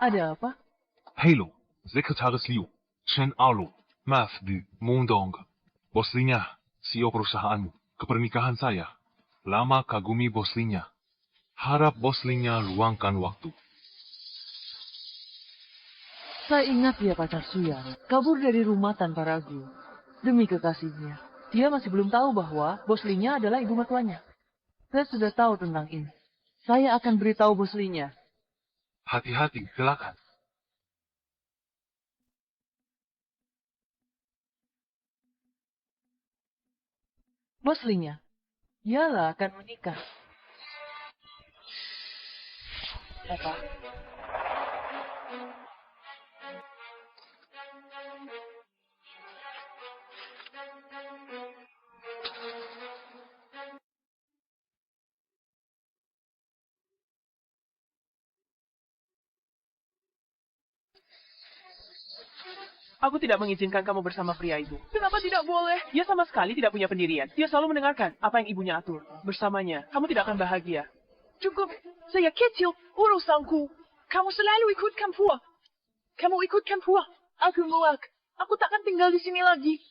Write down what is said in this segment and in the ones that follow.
Ada apa? Halo, Sekretaris Liu, Chen Arlo, maaf di Mundong. Boslinya, CEO perusahaanmu, kepernikahan saya. Lama kagumi boslinya. Harap boslinya luangkan waktu. Saya ingat dia pacar Suya, kabur dari rumah tanpa ragu. Demi kekasihnya, dia masih belum tahu bahwa Boslinya adalah ibu mertuanya. Saya sudah tahu tentang ini. Saya akan beritahu Boslinya. Hati-hati, silakan. Boslinya, dialah akan menikah. Apa? Aku tidak mengizinkan kamu bersama pria itu. Kenapa tidak boleh? Dia sama sekali tidak punya pendirian. Dia selalu mendengarkan apa yang ibunya atur. Bersamanya, kamu tidak akan bahagia. Cukup, saya kecil, urusanku. Kamu selalu ikutkan puak. Kamu ikutkan puak. Aku muak. Aku takkan tinggal di sini lagi.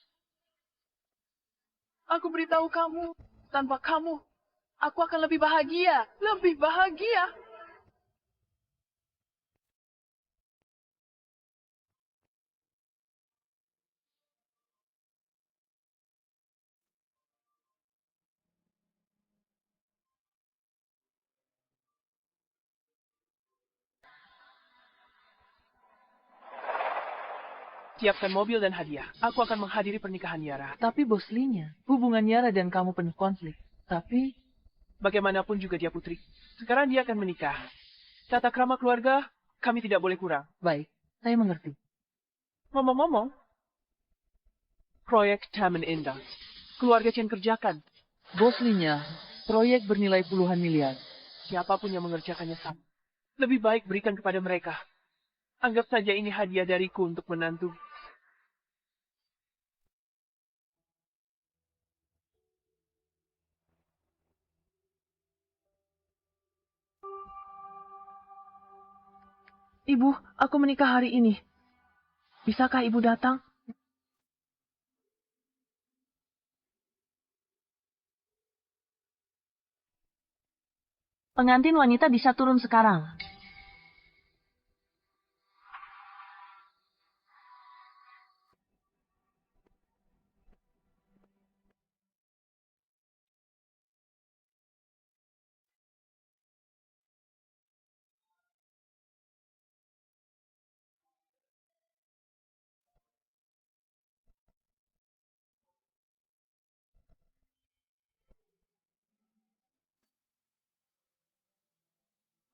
Aku beritahu kamu, tanpa kamu, aku akan lebih bahagia. Lebih bahagia. Siapkan mobil dan hadiah. Aku akan menghadiri pernikahan Yara. Tapi Boslinya, hubungan Yara dan kamu penuh konflik. Tapi, Bagaimanapun juga dia putri. Sekarang dia akan menikah. Tata krama keluarga, kami tidak boleh kurang. baik, saya mengerti. Ngomong-ngomong, proyek Taman Indah. Keluarga Chen kerjakan. Boslinya, proyek bernilai puluhan miliar. Siapapun yang mengerjakannya sama. Lebih baik berikan kepada mereka. Anggap saja ini hadiah dariku untuk menantu. Ibu, aku menikah hari ini. Bisakah ibu datang? Pengantin wanita bisa turun sekarang.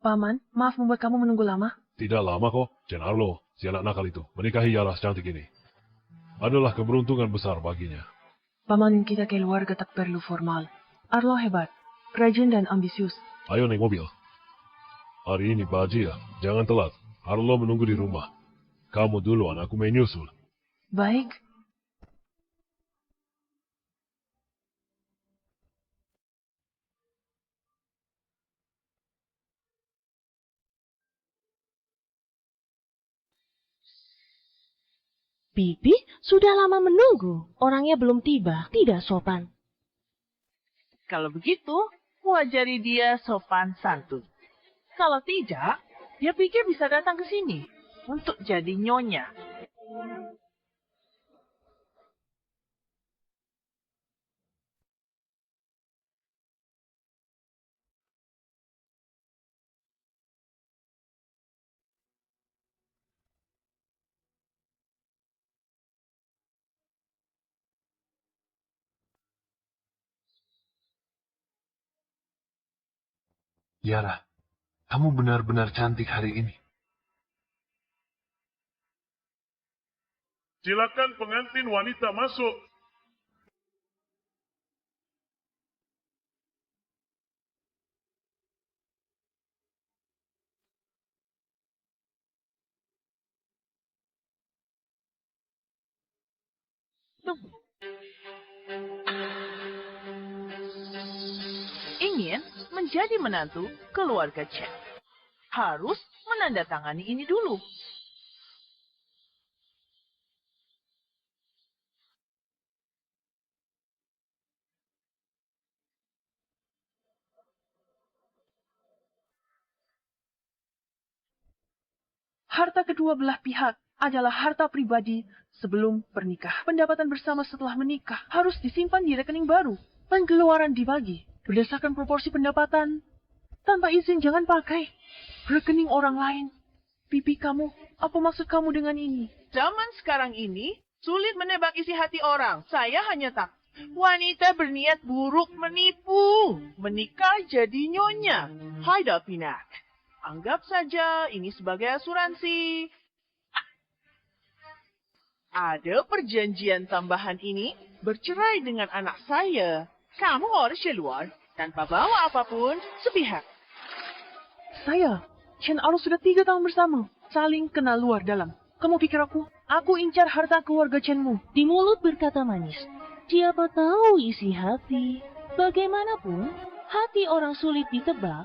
Paman, maaf membuat kamu menunggu lama. Tidak lama kok, Chen Arlo, si anak nakal itu, menikahi Yara secantik ini. Adalah keberuntungan besar baginya. Paman, kita keluarga tak perlu formal. Arlo hebat, rajin dan ambisius. Ayo naik mobil. Hari ini bahagia, jangan telat. Arlo menunggu di rumah. Kamu duluan, aku menyusul. Baik. Bibi sudah lama menunggu. Orangnya belum tiba. Tidak sopan. Kalau begitu, wajari dia sopan santun. Kalau tidak, dia pikir bisa datang ke sini untuk jadi nyonya. Yara, kamu benar-benar cantik hari ini. Silakan pengantin wanita masuk. Ingin menjadi menantu keluarga Chen. harus menandatangani ini dulu. Harta kedua belah pihak adalah harta pribadi sebelum pernikah. Pendapatan bersama setelah menikah harus disimpan di rekening baru. Pengeluaran dibagi berdasarkan proporsi pendapatan. Tanpa izin jangan pakai rekening orang lain. Pipi kamu, apa maksud kamu dengan ini? Zaman sekarang ini sulit menebak isi hati orang. Saya hanya tak. Wanita berniat buruk menipu. Menikah jadi nyonya. Hai Dapinak. Anggap saja ini sebagai asuransi. Ada perjanjian tambahan ini bercerai dengan anak saya. Kamu harus keluar tanpa bawa apapun sepihak. Saya, Chen Alo sudah 3 tahun bersama. Saling kenal luar dalam. Kamu pikir aku incar harta keluarga Chenmu. Di mulut berkata manis. Siapa tahu isi hati. Bagaimanapun, hati orang sulit ditebak.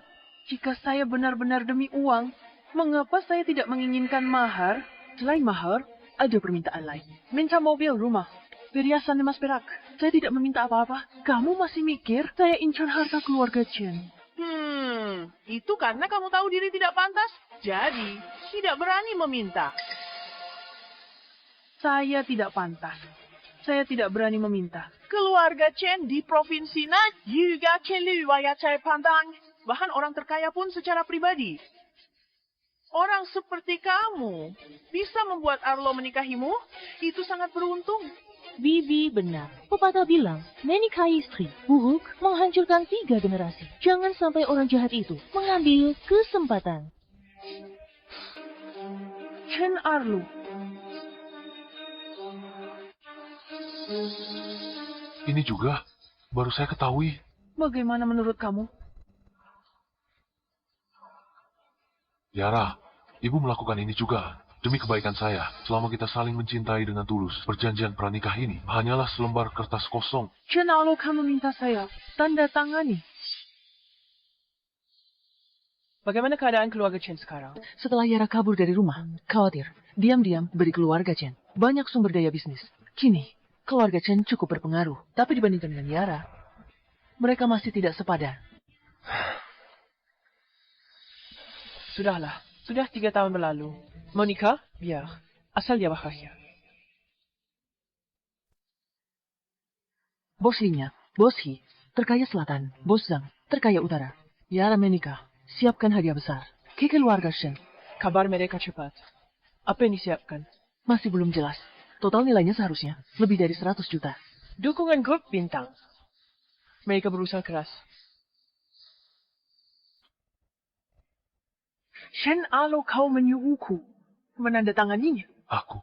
Jika saya benar-benar demi uang, mengapa saya tidak menginginkan mahar? Selain mahar, ada permintaan lain. Minta mobil, rumah, perhiasan emas perak. Saya tidak meminta apa-apa. Kamu masih mikir saya incar harta keluarga Chen. Itu karena kamu tahu diri tidak pantas. Jadi, tidak berani meminta. Saya tidak pantas. Saya tidak berani meminta. Keluarga Chen di provinsi Na juga kelu waya cai pandang. Bahkan orang terkaya pun secara pribadi. Orang seperti kamu bisa membuat Arlo menikahimu, itu sangat beruntung. Bibi benar. Pepatah bilang, menikahi istri buruk menghancurkan 3 generasi. Jangan sampai orang jahat itu mengambil kesempatan. Chen Arlo. Ini juga baru saya ketahui. Bagaimana menurut kamu? Yara, ibu melakukan ini juga. Demi kebaikan saya, selama kita saling mencintai dengan tulus, perjanjian pranikah ini hanyalah selembar kertas kosong. Chen Alo kan meminta saya tanda tangani. Bagaimana keadaan keluarga Chen sekarang? Setelah Yara kabur dari rumah, khawatir, diam-diam beri keluarga Chen banyak sumber daya bisnis. Kini, keluarga Chen cukup berpengaruh, tapi dibandingkan dengan Yara, mereka masih tidak sepadan. Sudahlah, sudah 3 tahun berlalu. Mau nikah? Biar. Asal dia bahagia. Bos Linya, Bos Hi, terkaya selatan. Bos Zhang, terkaya utara. Yara menikah. Siapkan hadiah besar. Ke keluarga Shen. Kabar mereka cepat. Apa yang disiapkan? Masih belum jelas. Total nilainya seharusnya lebih dari 100 juta. Dukungan grup bintang. Mereka berusaha keras. Shen Alo kau menyuruhku menandatanganinya. Aku.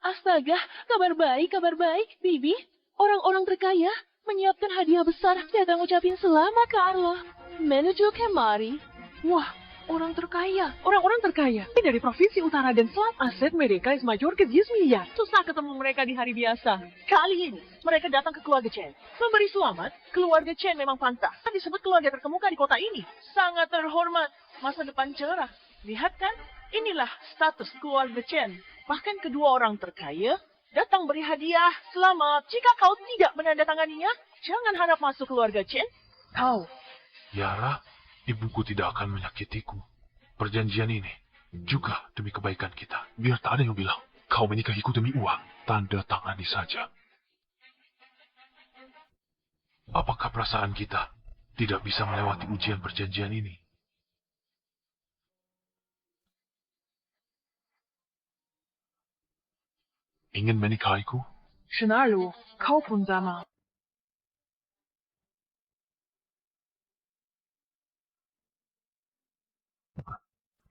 Astaga, kabar baik, Bibi. Orang-orang terkaya menyiapkan hadiah besar. Datang ucapin selamat ke Arlo. Menuju kemari. Wah, orang terkaya. Orang-orang terkaya. Dari provinsi utara dan selatan. Aset mereka is major ke 10 miliar. Susah ketemu mereka di hari biasa. Kali ini, mereka datang ke keluarga Chen. Memberi selamat, keluarga Chen memang pantas. Disebut keluarga terkemuka di kota ini. Sangat terhormat. Masa depan cerah. Lihat kan, inilah status keluarga Chen. Bahkan kedua orang terkaya datang beri hadiah. Selamat. Jika kau tidak menandatanganinya, jangan harap masuk keluarga Chen. Kau. Yara, ibuku tidak akan menyakitiku. Perjanjian ini juga demi kebaikan kita. Biar tak ada yang bilang, kau menikahiku demi uang. Tanda tangani saja. Apakah perasaan kita tidak bisa melewati ujian perjanjian ini? Ingin menikahiku? Shen Alo, kau pun sama.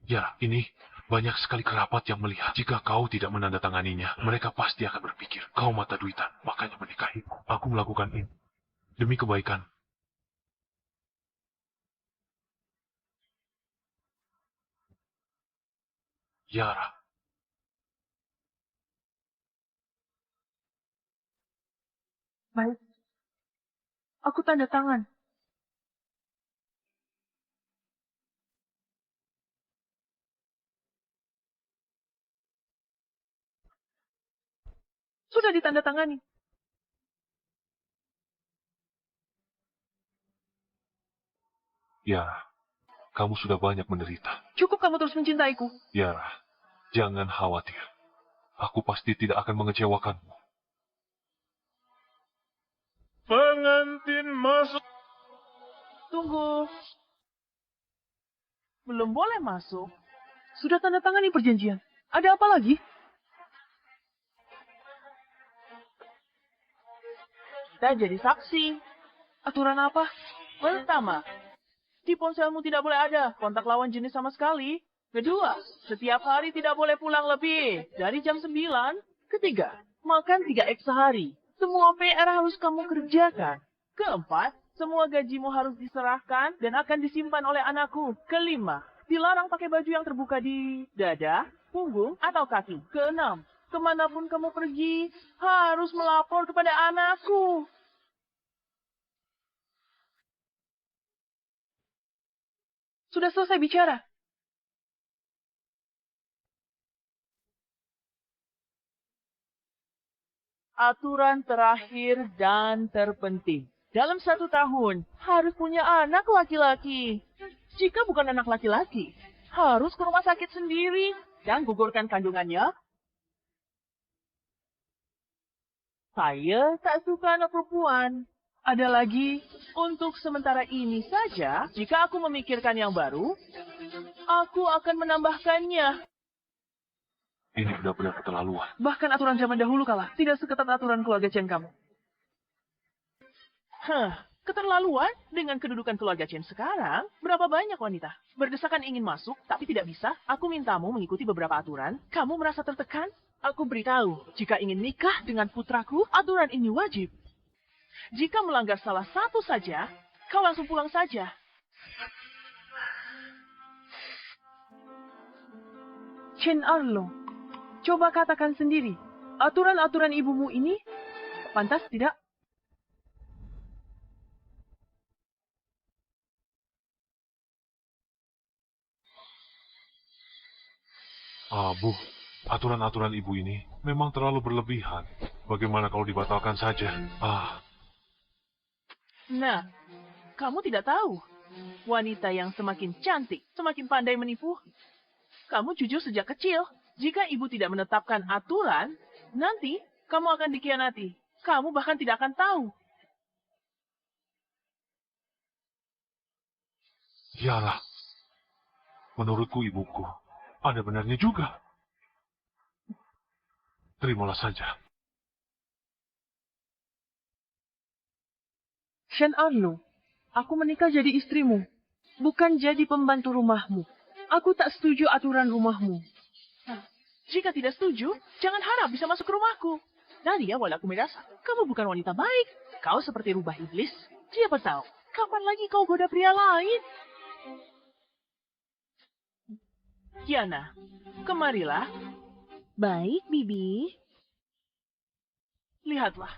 Ya, ini banyak sekali kerabat yang melihat. Jika kau tidak menandatanganinya, mereka pasti akan berpikir, kau mata duitan, makanya menikahiku. Aku melakukan ini demi kebaikan. Yara. Baik. Aku tanda tangan. Sudah ditandatangani. Yara, kamu sudah banyak menderita. Cukup kamu terus mencintaiku. Yara, jangan khawatir. Aku pasti tidak akan mengecewakanmu. Pengantin masuk. Tunggu. Belum boleh masuk. Sudah tanda tangani perjanjian. Ada apa lagi? Kita jadi saksi. Aturan apa? Pertama, di ponselmu tidak boleh ada kontak lawan jenis sama sekali. Kedua, setiap hari tidak boleh pulang lebih dari jam 9. Ketiga, makan 3 X sehari. Semua PR harus kamu kerjakan. Keempat, semua gajimu harus diserahkan dan akan disimpan oleh anakku. Kelima, dilarang pakai baju yang terbuka di dada, punggung, atau kaki. Keenam, kemanapun kamu pergi, harus melapor kepada anakku. Sudah selesai bicara. Aturan terakhir dan terpenting. Dalam 1 tahun, harus punya anak laki-laki. Jika bukan anak laki-laki, harus ke rumah sakit sendiri dan gugurkan kandungannya. Saya tak suka anak perempuan. Ada lagi, untuk sementara ini saja, jika aku memikirkan yang baru, aku akan menambahkannya. Ini benar-benar keterlaluan. Bahkan aturan zaman dahulu kalah, tidak seketat aturan keluarga Chen kamu. Keterlaluan dengan kedudukan keluarga Chen sekarang, berapa banyak wanita berdesakan ingin masuk, tapi tidak bisa. Aku mintamu mengikuti beberapa aturan. Kamu merasa tertekan? Aku beritahu, jika ingin nikah dengan putraku, aturan ini wajib. Jika melanggar salah satu saja, kau langsung pulang saja. Chen Arlo, coba katakan sendiri, aturan-aturan ibumu ini pantas tidak? Bu, aturan-aturan ibu ini memang terlalu berlebihan. Bagaimana kalau dibatalkan saja? Nah, kamu tidak tahu. Wanita yang semakin cantik, semakin pandai menipu. Kamu jujur sejak kecil. Jika ibu tidak menetapkan aturan, nanti kamu akan dikhianati. Kamu bahkan tidak akan tahu. Yalah, menurutku ibuku ada benarnya juga. Terimalah saja. Shen Arlo, aku menikah jadi istrimu, bukan jadi pembantu rumahmu. Aku tak setuju aturan rumahmu. Jika tidak setuju, jangan harap bisa masuk ke rumahku. Nadia, walau aku merasa, kamu bukan wanita baik. Kau seperti rubah iblis. Siapa tahu, kapan lagi kau goda pria lain? Kiana, kemarilah. Baik, Bibi. Lihatlah,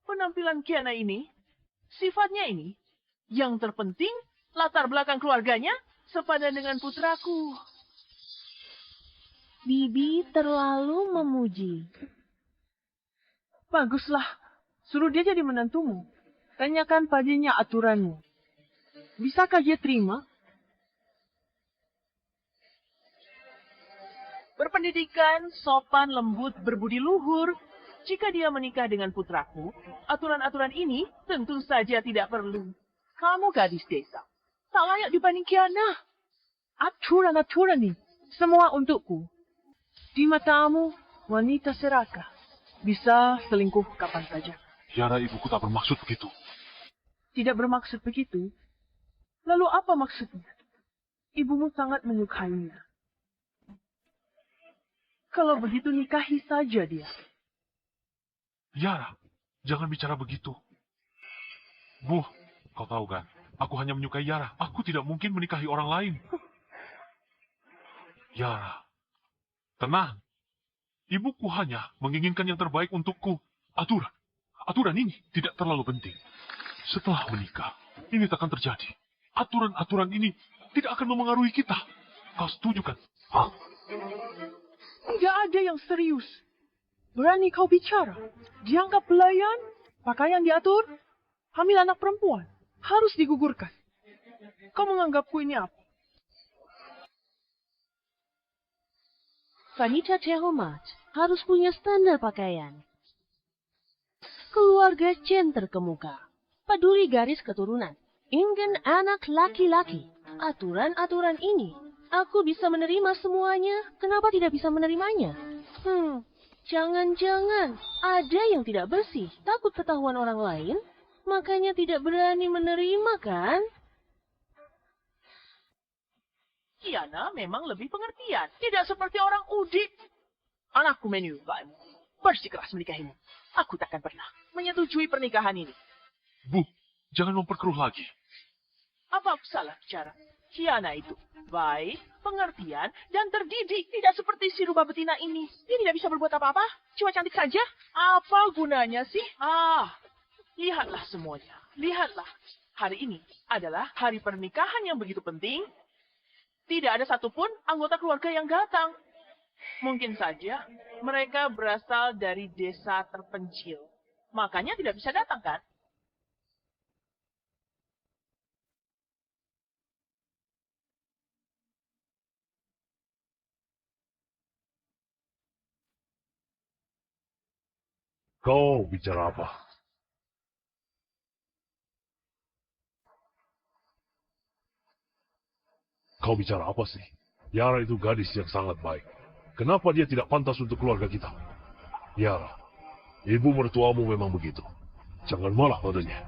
penampilan Kiana ini, sifatnya ini, yang terpenting, latar belakang keluarganya, sepadan dengan putraku. Bibi terlalu memuji. Baguslah, suruh dia jadi menantumu. Tanyakan padanya aturanmu. Bisakah dia terima? Berpendidikan, sopan, lembut, berbudi luhur. Jika dia menikah dengan putraku, aturan-aturan ini tentu saja tidak perlu. Kamu gadis desa, tak layak dibanding Kiana. Aturan-aturan ini, semua untukku. Di matamu, wanita serakah. Bisa selingkuh kapan saja. Yara, ibuku tak bermaksud begitu. Tidak bermaksud begitu. Lalu apa maksudnya? Ibumu sangat menyukainya. Kalau begitu nikahi saja dia. Yara, jangan bicara begitu. Bu, kau tahu kan, aku hanya menyukai Yara. Aku tidak mungkin menikahi orang lain. Yara, tenang. Ibuku hanya menginginkan yang terbaik untukku. Aturan. aturan ini tidak terlalu penting. Setelah menikah, ini takkan terjadi. Aturan-aturan ini tidak akan memengaruhi kita. Kau setuju kan? Hah? Tidak ada yang serius. Berani kau bicara? Dianggap pelayan? Pakaian diatur? Hamil anak perempuan? Harus digugurkan. Kau menganggapku ini apa? Wanita terhormat harus punya standar pakaian. Keluarga Chen terkemuka. Peduli garis keturunan. Ingin anak laki-laki. Aturan-aturan ini. Aku bisa menerima semuanya. Kenapa tidak bisa menerimanya? Jangan-jangan ada yang tidak bersih. Takut ketahuan orang lain. Makanya tidak berani menerima, kan? Kiana memang lebih pengertian. Tidak seperti orang udik. Anakku menyukaimu. Bersikeras menikahimu. Aku takkan pernah menyetujui pernikahan ini. Bu, jangan memperkeruh lagi. Apa aku salah bicara? Kiana itu baik, pengertian, dan terdidik. Tidak seperti si rubah betina ini. Dia tidak bisa berbuat apa-apa. Cuma cantik saja. Apa gunanya sih? Lihatlah semuanya. Lihatlah. Hari ini adalah hari pernikahan yang begitu penting. Tidak ada satupun anggota keluarga yang datang. Mungkin saja mereka berasal dari desa terpencil. Makanya tidak bisa datang, kan? Kau bicara apa? Kau bicara apa sih? Yara itu gadis yang sangat baik. Kenapa dia tidak pantas untuk keluarga kita? Yara, ibu mertuamu memang begitu. Jangan malah padanya.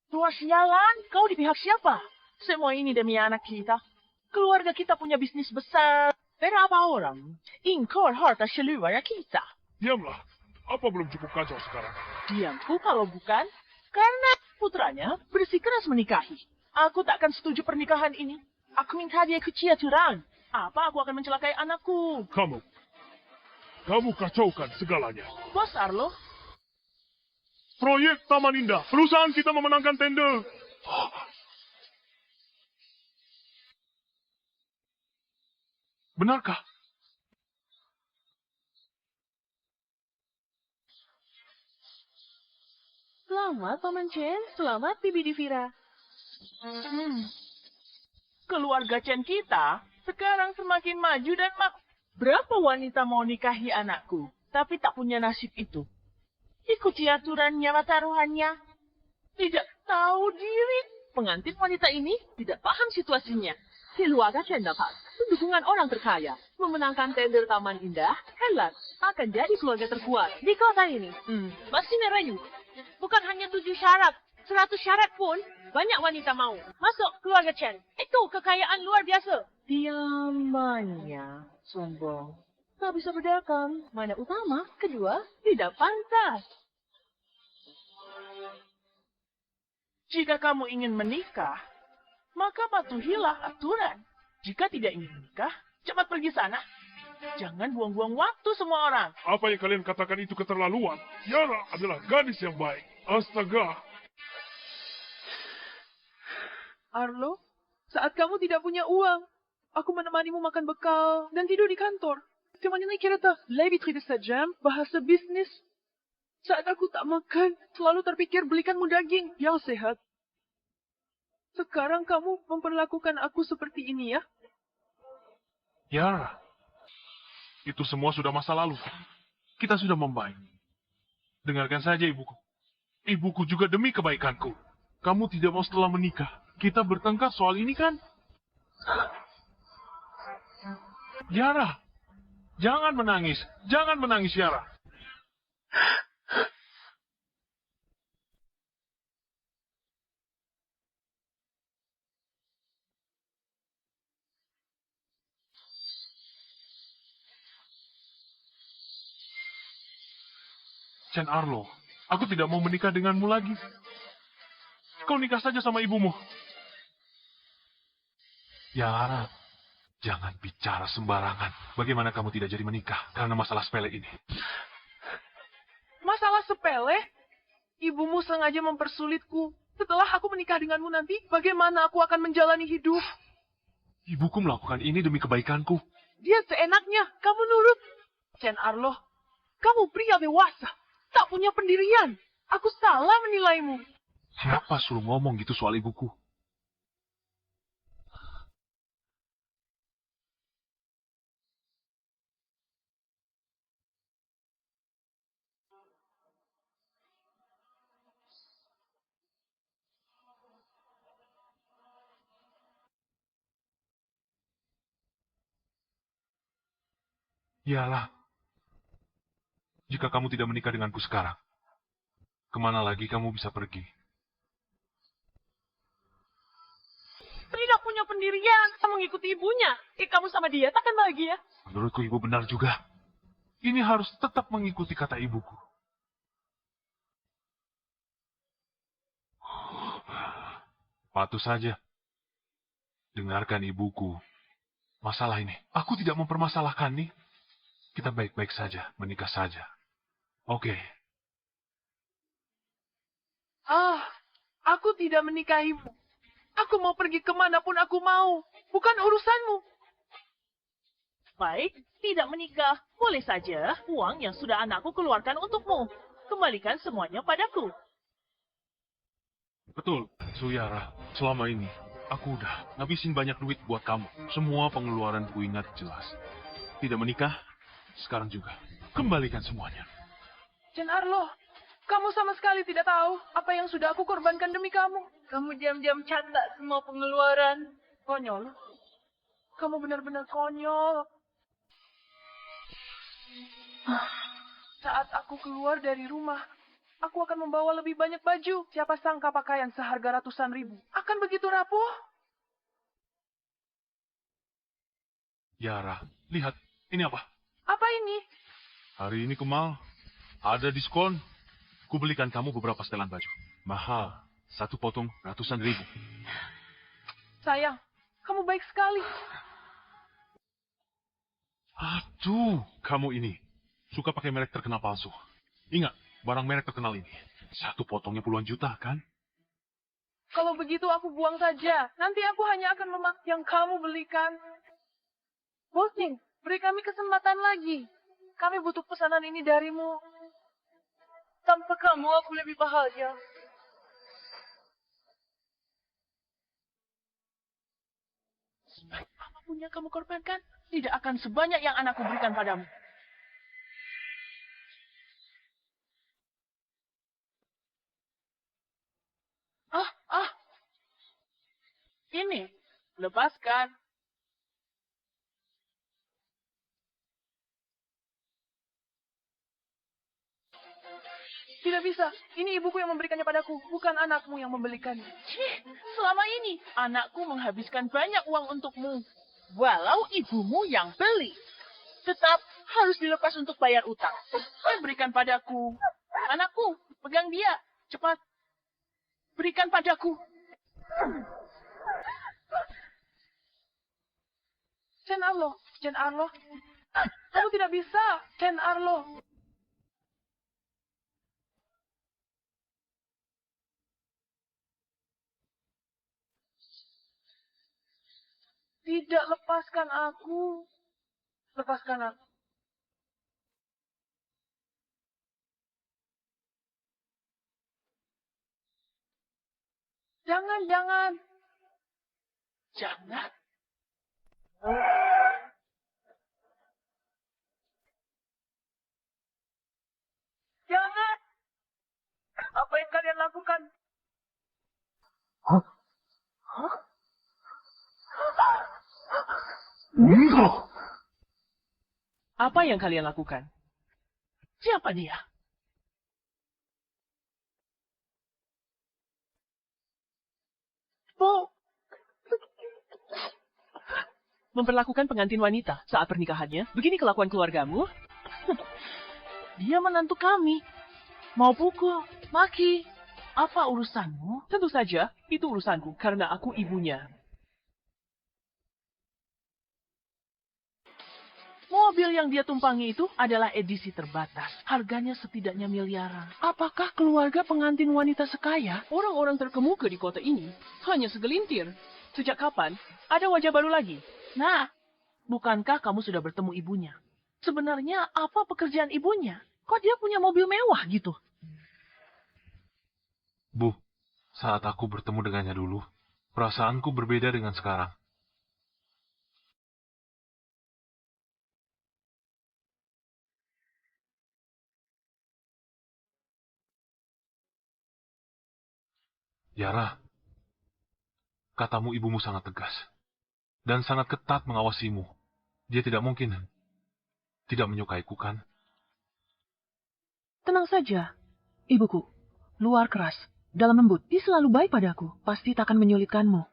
Tua sialan, kau di pihak siapa? Semua ini demi anak kita. Keluarga kita punya bisnis besar. Berapa orang ingkar harta seluruhnya kita? Diamlah. Apa belum cukup kacau sekarang? Diamku kalau bukan karena putranya bersikeras menikahi. Aku tak akan setuju pernikahan ini. Aku minta dia ikut aturan. Apa aku akan mencelakai anakku? Kamu kacaukan segalanya. Bos Arlo, Proyek Taman Indah. Perusahaan kita memenangkan tender. Benarkah? Selamat, Paman Chen. Selamat, Bibi Divira. keluarga Chen kita sekarang semakin maju dan berapa wanita mau nikahi anakku, tapi tak punya nasib itu. Ikuti aturannya, taruhannya. Tidak tahu diri. Pengantin wanita ini tidak paham situasinya. Keluarga Chen dapat dukungan orang terkaya. Memenangkan tender Taman Indah, Helen akan jadi keluarga terkuat di kota ini. Masih merayu. Bukan hanya 7 syarat, 100 syarat pun banyak wanita mau. Masuk keluarga Chen. Itu kekayaan luar biasa. Diamannya sombong. Tak bisa bedakan mana utama, kedua. Tidak pantas. Jika kamu ingin menikah, maka patuhilah aturan. Jika tidak ingin menikah, cepat pergi sana. Jangan buang-buang waktu semua orang. Apa yang kalian katakan itu keterlaluan? Yara adalah gadis yang baik. Astaga. Arlo, saat kamu tidak punya uang, aku menemanimu makan bekal dan tidur di kantor. Cuman ini kira tak lebih tidak saja bahasa bisnis. Saat aku tak makan, selalu terpikir belikanmu daging yang sehat. Sekarang kamu memperlakukan aku seperti ini ya? Yara, itu semua sudah masa lalu. Kita sudah membaik. Dengarkan saja ibuku. Ibuku juga demi kebaikanku. Kamu tidak mau setelah menikah. Kita bertengkar soal ini kan? Yara, jangan menangis. Jangan menangis, Yara. Chen Arlo, aku tidak mau menikah denganmu lagi. Kau nikah saja sama ibumu. Yara, jangan bicara sembarangan. Bagaimana kamu tidak jadi menikah karena masalah sepele ini? sengaja mempersulitku. Setelah aku menikah denganmu nanti, bagaimana aku akan menjalani hidup? Ibuku melakukan ini demi kebaikanku. Dia seenaknya, kamu nurut. Chen Arlo, kamu pria dewasa, tak punya pendirian. Aku salah menilaimu. Siapa suruh ngomong gitu soal ibuku? Iyalah. Jika kamu tidak menikah denganku sekarang, kemana lagi kamu bisa pergi? Tidak punya pendirian, mengikuti ibunya. Kamu sama dia takkan bahagia. Menurutku ibu benar juga. Ini harus tetap mengikuti kata ibuku. Patuh saja. Dengarkan ibuku. Masalah ini, aku tidak mempermasalahkan nih. Kita baik-baik saja, menikah saja. Oke. Aku tidak menikahimu. Aku mau pergi kemanapun aku mau. Bukan urusanmu. Baik, tidak menikah. Boleh saja uang yang sudah anakku keluarkan untukmu. Kembalikan semuanya padaku. Betul, Suyara. Selama ini, aku udah ngabisin banyak duit buat kamu. Semua pengeluaranku ingat jelas. Tidak menikah, sekarang juga. Kembalikan semuanya. Chen Arlo, kamu sama sekali tidak tahu apa yang sudah aku korbankan demi kamu. Kamu diam-diam catat semua pengeluaran. Konyol. Kamu benar-benar konyol. Saat aku keluar dari rumah, aku akan membawa lebih banyak baju. Siapa sangka pakaian seharga ratusan ribu akan begitu rapuh? Yara, lihat. Ini apa? Apa ini? Hari ini Kemal, ada diskon. Ku belikan kamu beberapa setelan baju. Mahal. Satu potong ratusan ribu. Sayang, kamu baik sekali. Aduh, kamu ini. Suka pakai merek terkenal palsu. Ingat, barang merek terkenal ini. Satu potongnya puluhan juta, kan? Kalau begitu aku buang saja. Nanti aku hanya akan memakai yang kamu belikan. Bosing, beri kami kesempatan lagi. Kami butuh pesanan ini darimu. Tanpa kamu aku lebih bahagia. Sebaik apapun yang kamu korbankan, tidak akan sebanyak yang anakku berikan padamu. Ini, lepaskan. Tidak bisa. Ini ibuku yang memberikannya padaku, bukan anakmu yang membelikannya. Selama ini, anakku menghabiskan banyak uang untukmu. Walau ibumu yang beli. Tetap harus dilepas untuk bayar utang. Berikan padaku. Anakku, pegang dia. Cepat. Berikan padaku. Chen Arlo, Chen Arlo. Kamu tidak bisa, Chen Arlo. Tidak, lepaskan aku. Lepaskan aku. Jangan, jangan. Jangan. Jangan. Apa yang kalian lakukan? Apa yang kalian lakukan? Siapa dia? Bu, Memperlakukan pengantin wanita saat pernikahannya? Begini kelakuan keluargamu? dia menantu kami. Mau pukul, maki. Apa urusanmu? Tentu saja, itu urusanku karena aku ibunya. Mobil yang dia tumpangi itu adalah edisi terbatas. Harganya setidaknya miliaran. Apakah keluarga pengantin wanita sekaya? Orang-orang terkemuka di kota ini hanya segelintir. Sejak kapan ada wajah baru lagi? Nah, bukankah kamu sudah bertemu ibunya? Sebenarnya apa pekerjaan ibunya? Kok dia punya mobil mewah gitu? Bu, saat aku bertemu dengannya dulu, perasaanku berbeda dengan sekarang. Yara, katamu ibumu sangat tegas dan sangat ketat mengawasimu. Dia tidak mungkin tidak menyukaiku, kan? Tenang saja, ibuku. Luar keras, dalam lembut. Dia selalu baik padaku. Pasti takkan menyulitkanmu.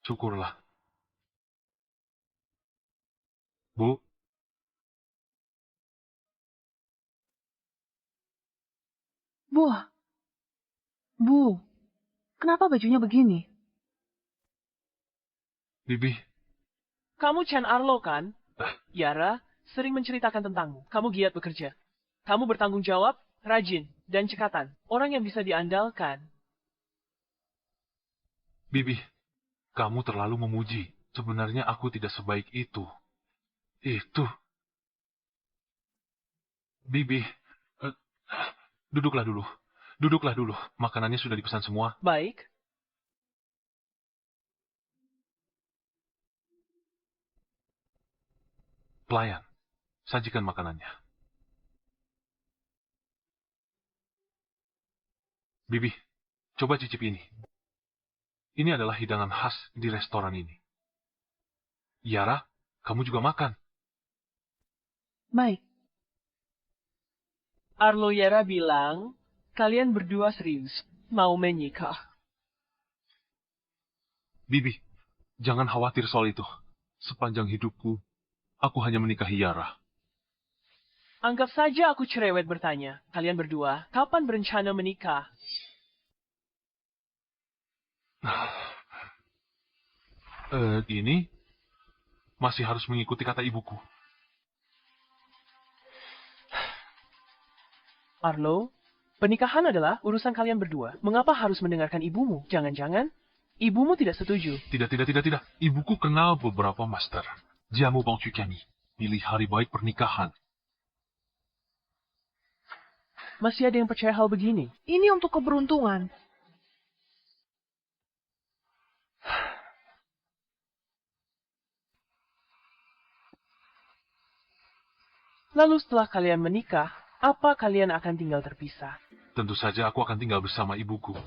Syukurlah. Bu, Bu, kenapa bajunya begini? Bibi, Kamu Chen Arlo kan? Yara sering menceritakan tentangmu. Kamu giat bekerja. Kamu bertanggung jawab, rajin, dan cekatan. Orang yang bisa diandalkan. Bibi, kamu terlalu memuji. Sebenarnya aku tidak sebaik itu. Itu. Bibi, duduklah dulu. Duduklah dulu. Makanannya sudah dipesan semua. Baik. Pelayan, sajikan makanannya. Bibi, coba cicip ini. Ini adalah hidangan khas di restoran ini. Yara, kamu juga makan. Baik. Arlo Yara bilang, kalian berdua serius. Mau menikah. Bibi, jangan khawatir soal itu. Sepanjang hidupku, aku hanya menikahi Yara. Anggap saja aku cerewet bertanya. Kalian berdua, kapan berencana menikah? Ini masih harus mengikuti kata ibuku. Arlo, pernikahan adalah urusan kalian berdua. Mengapa harus mendengarkan ibumu? Jangan-jangan ibumu tidak setuju. Tidak. Ibuku kenal beberapa master. Jamu Bang Cukami. Pilih hari baik pernikahan. Masih ada yang percaya hal begini? Ini untuk keberuntungan. Lalu setelah kalian menikah, apa kalian akan tinggal terpisah? Tentu saja aku akan tinggal bersama ibuku.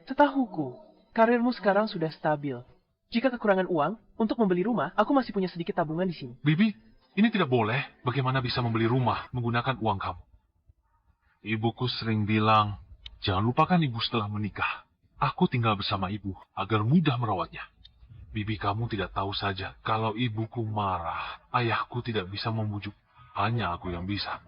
Setahuku, karirmu sekarang sudah stabil. Jika kekurangan uang untuk membeli rumah, aku masih punya sedikit tabungan di sini. Bibi, ini tidak boleh. Bagaimana bisa membeli rumah menggunakan uang kamu? Ibuku sering bilang, jangan lupakan ibu setelah menikah. Aku tinggal bersama ibu agar mudah merawatnya. Bibi, kamu tidak tahu saja, kalau ibuku marah, ayahku tidak bisa membujuk. Hanya aku yang bisa.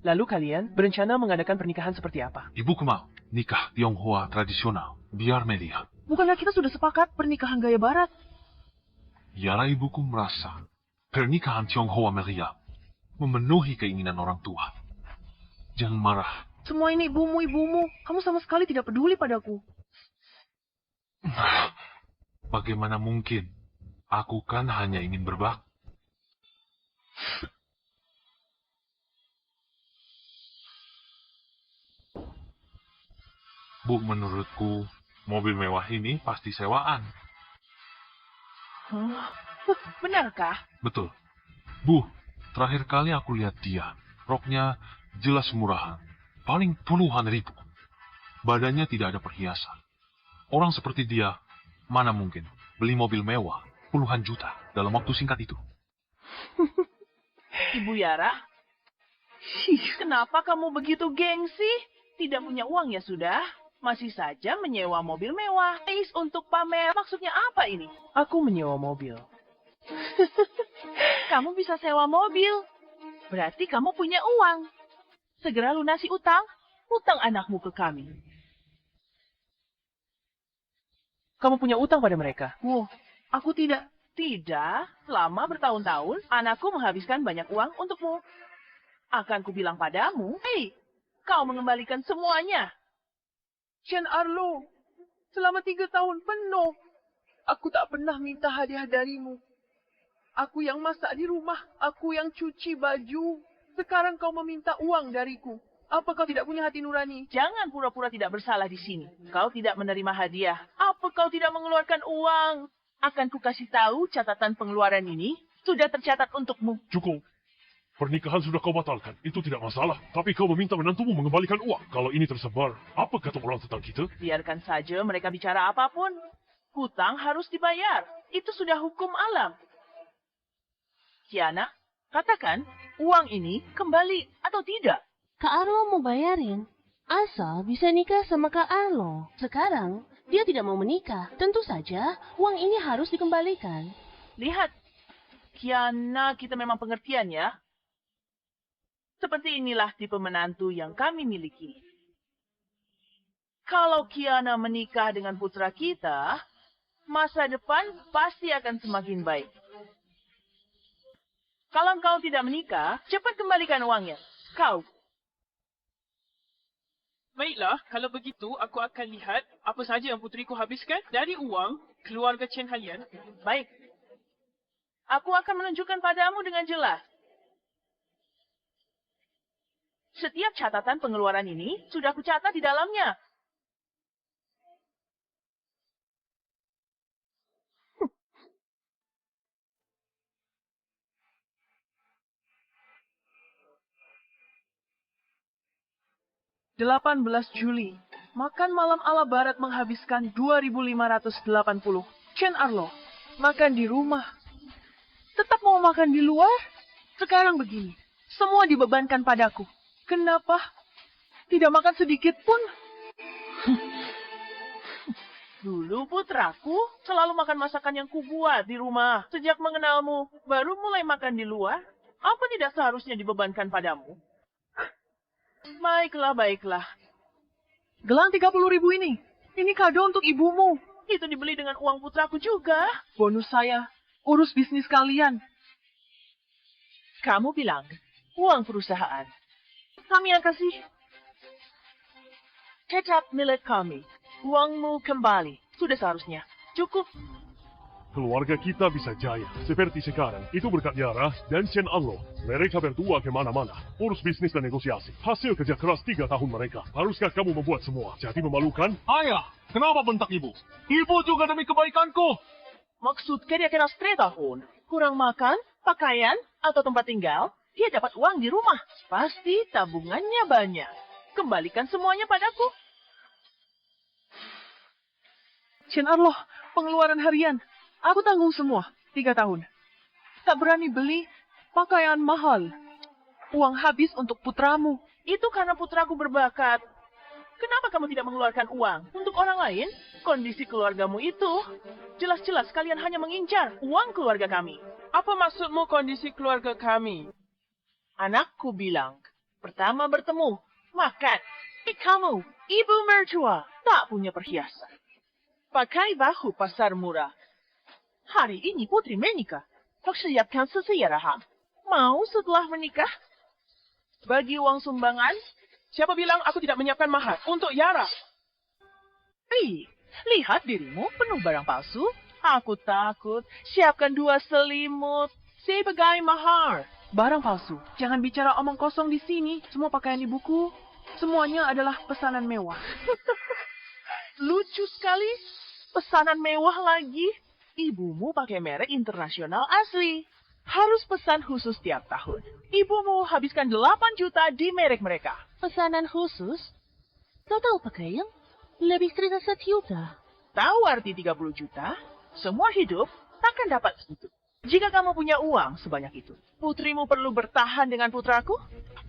Lalu kalian berencana mengadakan pernikahan seperti apa? Ibuku mau nikah Tionghoa tradisional, biar melihat. Bukankah kita sudah sepakat pernikahan gaya barat? Yara, ibuku merasa pernikahan Tionghoa meriah memenuhi keinginan orang tua. Jangan marah. Semua ini ibumu. Kamu sama sekali tidak peduli padaku. Bagaimana mungkin? Aku kan hanya ingin berbakti. Bu, menurutku mobil mewah ini pasti sewaan. Benarkah? Betul. Bu, terakhir kali aku lihat dia. Roknya jelas murahan. Paling puluhan ribu. Badannya tidak ada perhiasan. Orang seperti dia, mana mungkin beli mobil mewah puluhan juta dalam waktu singkat itu. Ibu Yara? Kenapa kamu begitu gengsi? Tidak punya uang ya sudah? Masih saja menyewa mobil mewah. Untuk pamer. Maksudnya apa ini? Aku menyewa mobil. Kamu bisa sewa mobil. Berarti kamu punya uang. Segera lunasi utang. Utang anakmu ke kami. Kamu punya utang pada mereka. Wow, aku tidak. Tidak, selama bertahun-tahun, anakku menghabiskan banyak uang untukmu. Akan kubilang padamu, hei, kau mengembalikan semuanya. Chen Arlo, selama 3 tahun penuh, aku tak pernah minta hadiah darimu. Aku yang masak di rumah, aku yang cuci baju. Sekarang kau meminta uang dariku. Apa kau tidak punya hati nurani? Jangan pura-pura tidak bersalah di sini. Kau tidak menerima hadiah. Apa kau tidak mengeluarkan uang? Akan kukasih tahu catatan pengeluaran ini sudah tercatat untukmu. Cukup. Pernikahan sudah kau batalkan. Itu tidak masalah. Tapi kau meminta menantumu mengembalikan uang. Kalau ini tersebar, apa kata orang tentang kita? Biarkan saja mereka bicara apapun. Hutang harus dibayar. Itu sudah hukum alam. Kiana, katakan uang ini kembali atau tidak? Kak Arlo mau bayarin. Asal bisa nikah sama Kak Arlo. Sekarang, dia tidak mau menikah. Tentu saja, uang ini harus dikembalikan. Lihat, Kiana, kita memang pengertian ya. Seperti inilah tipe menantu yang kami miliki. Kalau Kiana menikah dengan putra kita, masa depan pasti akan semakin baik. Kalau kau tidak menikah, cepat kembalikan uangnya. Kau. Baiklah, kalau begitu aku akan lihat apa saja yang putriku habiskan dari uang keluarga Chen Halian. Baik. Aku akan menunjukkan padamu dengan jelas. Setiap catatan pengeluaran ini sudah kucatat di dalamnya. Juli. Makan malam ala barat menghabiskan 2.580. Chen Arlo, makan di rumah. Tetap mau makan di luar? Sekarang begini, semua dibebankan padaku. Kenapa? Tidak makan sedikit pun? Dulu putraku selalu makan masakan yang kubuat di rumah. Sejak mengenalmu, baru mulai makan di luar. Apa tidak seharusnya dibebankan padamu? Baiklah, baiklah. Gelang 30.000 ini. Ini kado untuk ibumu. Itu dibeli dengan uang putraku juga. Bonus saya. Urus bisnis kalian. Kamu bilang, uang perusahaan. Kami yang kasih. Tetap milik kami. Uangmu kembali. Sudah seharusnya. Cukup. Keluarga kita bisa jaya. Seperti sekarang. Itu berkat Yara dan Chen Arlo. Mereka berdua kemana-mana. Urus bisnis dan negosiasi. Hasil kerja keras 3 tahun mereka. Haruskah kamu membuat semua? Jadi memalukan? Ayah, kenapa bentak ibu? Ibu juga demi kebaikanku. Maksud dia kena 3 tahun. Kurang makan, pakaian, atau tempat tinggal. Dia dapat uang di rumah. Pasti tabungannya banyak. Kembalikan semuanya padaku. Chen Arlo, pengeluaran harian. Aku tanggung semua. 3 tahun. Tak berani beli pakaian mahal. Uang habis untuk putramu. Itu karena putraku berbakat. Kenapa kamu tidak mengeluarkan uang untuk orang lain? Kondisi keluargamu itu jelas-jelas kalian hanya mengincar uang keluarga kami. Apa maksudmu kondisi keluarga kami? Anakku bilang, pertama bertemu, makan. Kamu, ibu mertua, tak punya perhiasan. Pakai baju pasar murah. Hari ini putri menikah. Persiapkan seserahan. Mau setelah menikah? Bagi uang sumbangan? Siapa bilang aku tidak menyiapkan mahar untuk Yara? Lihat dirimu penuh barang palsu. Aku takut. Siapkan 2 selimut. Sebagai mahar. Barang palsu. Jangan bicara omong kosong di sini. Semua pakaian ibuku. Semuanya adalah pesanan mewah. Lucu sekali. Pesanan mewah lagi. Ibumu pakai merek internasional asli. Harus pesan khusus tiap tahun. Ibumu habiskan 8 juta di merek mereka. Pesanan khusus? Kau tahu pakaian? Lebih dari 1 juta. Tahu arti 30 juta? Semua hidup takkan dapat segitu. Jika kamu punya uang sebanyak itu, putrimu perlu bertahan dengan putraku?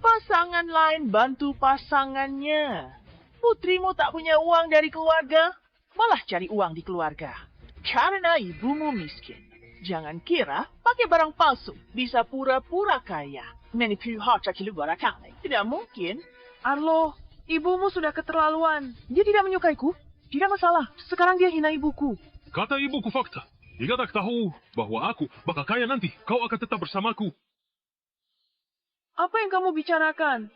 Pasangan lain bantu pasangannya. Putrimu tak punya uang dari keluarga, malah cari uang di keluarga. Karena ibumu miskin. Jangan kira pakai barang palsu bisa pura-pura kaya. Tidak mungkin. Arlo, ibumu sudah keterlaluan. Dia tidak menyukaiku. Tidak masalah. Sekarang dia hina ibuku. Kata ibuku fakta. Jika tak tahu bahwa aku bakal kaya nanti, kau akan tetap bersamaku. Apa yang kamu bicarakan?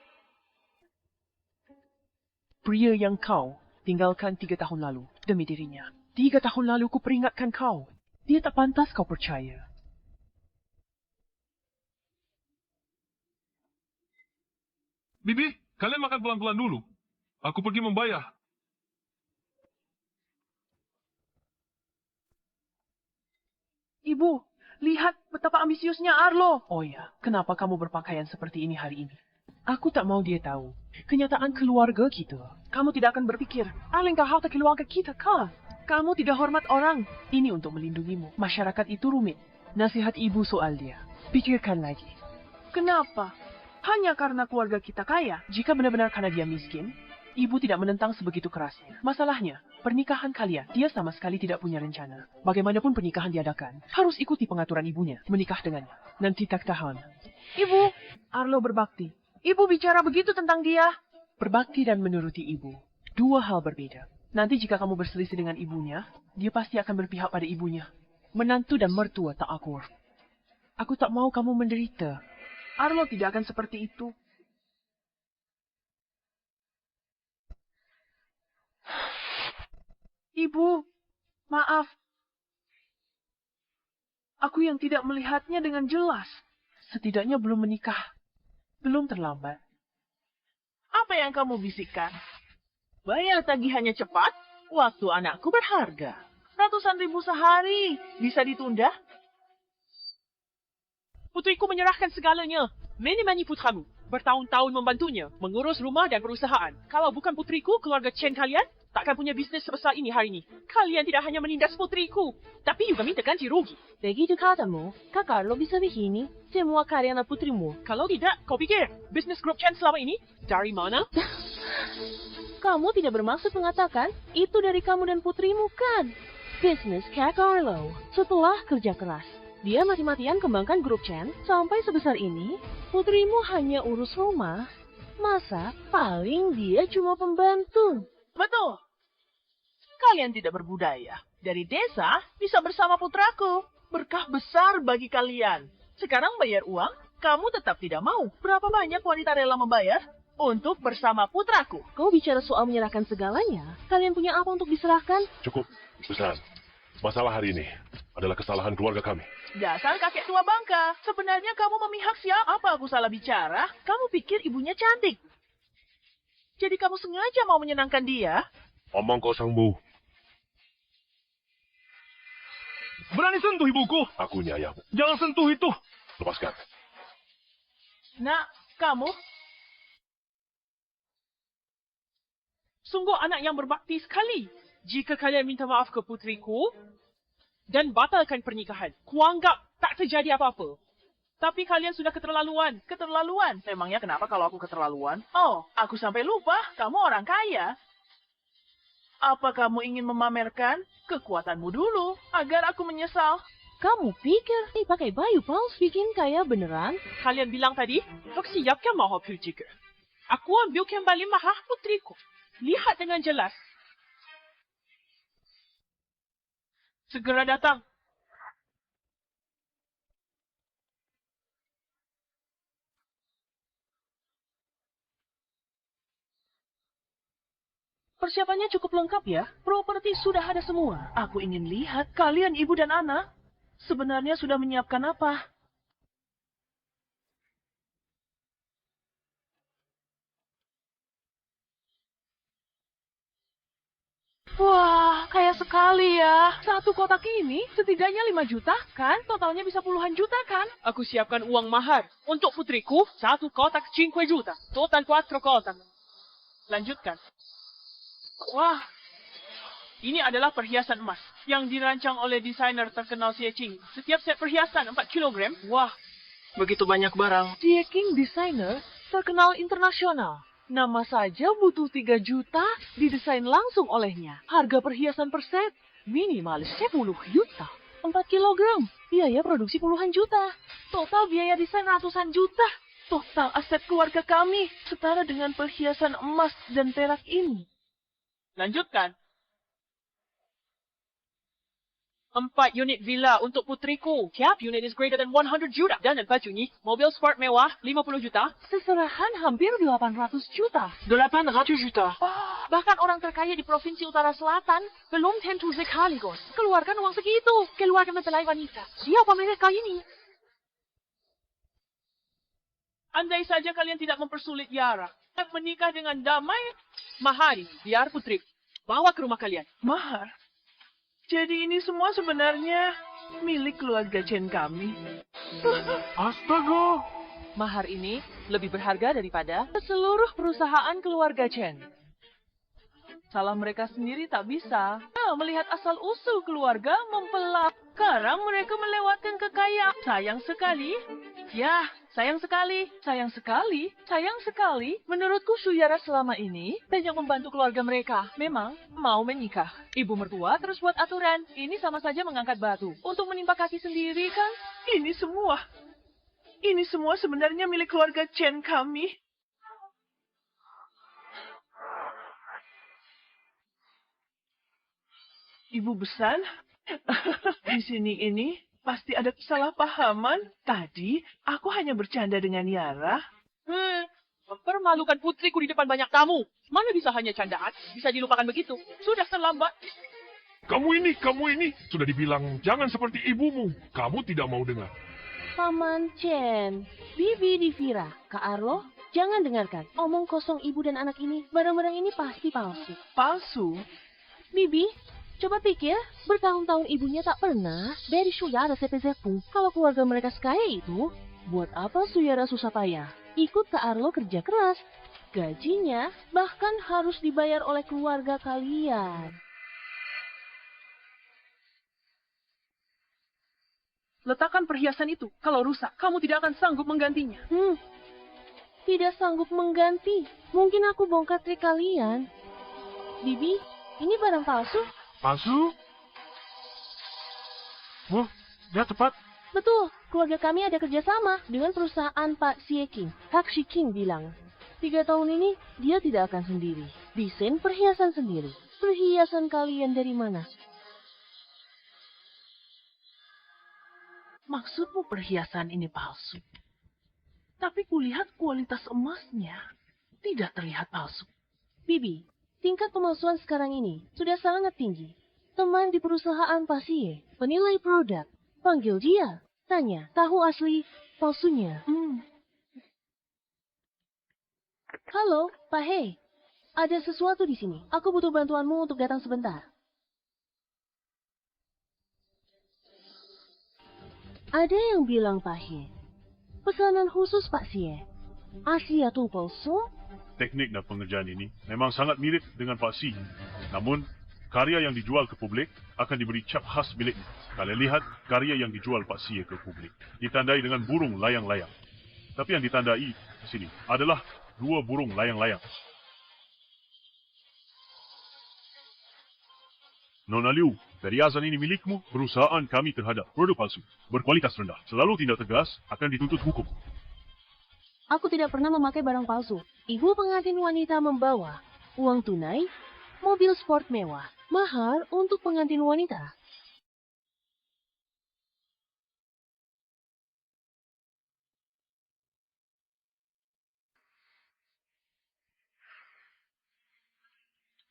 Pria yang kau tinggalkan 3 tahun lalu demi dirinya. 3 tahun lalu ku peringatkan kau. Dia tak pantas kau percaya. Bibi, kalian makan pelan-pelan dulu. Aku pergi membayar. Ibu, lihat betapa ambisiusnya Arlo. Oh ya, kenapa kamu berpakaian seperti ini hari ini? Aku tak mau dia tahu. Kenyataan keluarga kita. Kamu tidak akan berpikir, alangkah harta keluarga kita kah? Kamu tidak hormat orang. Ini untuk melindungimu. Masyarakat itu rumit. Nasihat ibu soal dia. Pikirkan lagi. Kenapa? Hanya karena keluarga kita kaya. Jika benar-benar karena dia miskin, ibu tidak menentang sebegitu kerasnya. Masalahnya, pernikahan kalian, dia sama sekali tidak punya rencana. Bagaimanapun pernikahan diadakan, harus ikuti pengaturan ibunya, menikah dengannya. Nanti tak tahan. Ibu, Arlo berbakti. Ibu bicara begitu tentang dia. Berbakti dan menuruti ibu, 2 hal berbeda. Nanti jika kamu berselisih dengan ibunya, dia pasti akan berpihak pada ibunya. Menantu dan mertua tak akur. Aku tak mau kamu menderita. Arlo tidak akan seperti itu. Ibu, maaf. Aku yang tidak melihatnya dengan jelas. Setidaknya belum menikah. Belum terlambat. Apa yang kamu bisikkan? Bayar tagihannya cepat, waktu anakku berharga. Ratusan ribu sehari, bisa ditunda? Putriku menyerahkan segalanya. Mani-mani putramu. Bertahun-tahun membantunya, mengurus rumah dan perusahaan. Kalau bukan putriku, keluarga Chen kalian takkan punya bisnis sebesar ini hari ini. Kalian tidak hanya menindas putriku, tapi juga minta ganti rugi. Begitu katamu, Kak Arlo bisa begini, semua karyawan putrimu. Kalau tidak, kau pikir bisnis grup Chen selama ini dari mana? Kamu tidak bermaksud mengatakan itu dari kamu dan putrimu kan? Bisnis Kak Arlo, setelah kerja keras. Dia mati-matian kembangkan grup Chen sampai sebesar ini, putrimu hanya urus rumah. Masa paling dia cuma pembantu? Betul. Kalian tidak berbudaya. Dari desa bisa bersama putraku. Berkah besar bagi kalian. Sekarang bayar uang, kamu tetap tidak mau. Berapa banyak wanita rela membayar untuk bersama putraku? Kau bicara soal menyerahkan segalanya. Kalian punya apa untuk diserahkan? Cukup, Susan. Masalah hari ini adalah kesalahan keluarga kami. Dasar kakek tua bangka. Sebenarnya kamu memihak siapa? Apa aku salah bicara? Kamu pikir ibunya cantik? Jadi kamu sengaja mau menyenangkan dia? Omong kosongmu. Berani sentuh ibuku? Akunya ayahmu. Jangan sentuh itu. Lepaskan. Nak, kamu? Sungguh anak yang berbakti sekali. Jika kalian minta maaf ke putriku dan batalkan pernikahan, kuanggap tak terjadi apa-apa. Tapi kalian sudah keterlaluan. Keterlaluan? Memangnya kenapa kalau aku keterlaluan? Oh, aku sampai lupa. Kamu orang kaya. Apa kamu ingin memamerkan kekuatanmu dulu agar aku menyesal? Kamu pikir nih pakai baju palsu bikin kaya beneran? Kalian bilang tadi, persiapkan maha putriku. Aku ambil kembali maha putriku. Lihat dengan jelas. Segera datang. Persiapannya cukup lengkap ya. Properti sudah ada semua. Aku ingin lihat kalian ibu dan anak. Sebenarnya sudah menyiapkan apa? Wah, kaya sekali ya. Satu kotak ini setidaknya 5 juta, kan? Totalnya bisa puluhan juta, kan? Aku siapkan uang mahar. Untuk putriku, 1 kotak 5 juta. Total 4 kotak. Lanjutkan. Wah, ini adalah perhiasan emas yang dirancang oleh desainer terkenal Xie Qing. Setiap set perhiasan 4 kilogram. Wah, begitu banyak barang. Xie Qing desainer terkenal internasional. Nama saja butuh 3 juta didesain langsung olehnya. Harga perhiasan per set minimal 10 juta. 4 kilogram, biaya produksi puluhan juta. Total biaya desain ratusan juta. Total aset keluarga kami setara dengan perhiasan emas dan perak ini. Lanjutkan. 4 unit villa untuk putriku. Tiap unit is greater than 100 juta. Dan baju ni, mobil sport mewah 50 juta. Seserahan hampir 800 juta. 800 juta. Bahkan orang terkaya di Provinsi Utara Selatan belum tentu sekaligus keluarkan uang segitu. Keluarga mempelai wanita. Siapa mereka ini? Andai saja kalian tidak mempersulit Yara. Menikah dengan damai. Mahar ini, biar putriku. Bawa ke rumah kalian. Mahar? Jadi ini semua sebenarnya milik keluarga Chen kami. Astaga! Mahar ini lebih berharga daripada seluruh perusahaan keluarga Chen. Salah mereka sendiri tak bisa. Melihat asal-usul keluarga mempelai. Sekarang mereka melewatkan kekayaan. Sayang sekali. Ya, sayang sekali. Sayang sekali. Sayang sekali. Menurutku Suyara selama ini banyak membantu keluarga mereka. Memang mau menikah. Ibu mertua terus buat aturan. Ini sama saja mengangkat batu. Untuk menimpa kaki sendiri kan? Ini semua sebenarnya milik keluarga Chen kami. Ibu besar, di sini ini pasti ada kesalahpahaman. Tadi aku hanya bercanda dengan Yara. Mempermalukan putriku di depan banyak tamu. Mana bisa hanya candaan? Bisa dilupakan begitu. Sudah terlambat. Kamu ini. Sudah dibilang, jangan seperti ibumu. Kamu tidak mau dengar. Paman Chen, Bibi Divira, Kak Arlo, jangan dengarkan. Omong kosong ibu dan anak ini. Barang-barang ini pasti palsu. Palsu? Bibi, coba pikir, bertahun-tahun ibunya tak pernah beri Suyara CPZ pun. Kalau keluarga mereka sekaya itu, buat apa Suyara susah payah? Ikut Kak Arlo kerja keras. Gajinya bahkan harus dibayar oleh keluarga kalian. Letakkan perhiasan itu. Kalau rusak, kamu tidak akan sanggup menggantinya. Tidak sanggup mengganti. Mungkin aku bongkar trik kalian. Bibi, ini barang palsu? Palsu? Wah, dia tepat. Betul, keluarga kami ada kerjasama dengan perusahaan Pak Xie King. Pak Xie King bilang, 3 tahun ini dia tidak akan sendiri. Desain perhiasan sendiri. Perhiasan kalian dari mana? Maksudmu perhiasan ini palsu? Tapi kulihat kualitas emasnya tidak terlihat palsu. Bibi, tingkat pemalsuan sekarang ini sudah sangat tinggi. Teman di perusahaan Pak Xie, penilai produk, panggil dia, tanya, tahu asli, palsunya. Halo, Pak He. Ada sesuatu di sini. Aku butuh bantuanmu untuk datang sebentar. Ada yang bilang Pak He, pesanan khusus Pak Xie. Asli atau palsu? Teknik dan pengerjaan ini memang sangat mirip dengan Pak Xie. Namun, karya yang dijual ke publik akan diberi cap khas miliknya. Kalian lihat karya yang dijual Pak Xie ke publik. Ditandai dengan burung layang-layang. Tapi yang ditandai di sini adalah 2 burung layang-layang. Nona Liu, perhiasan ini milikmu. Perusahaan kami terhadap produk palsu berkualitas rendah, selalu tindak tegas, akan dituntut hukum. Aku tidak pernah memakai barang palsu. Ibu pengantin wanita membawa uang tunai, mobil sport mewah, mahar untuk pengantin wanita.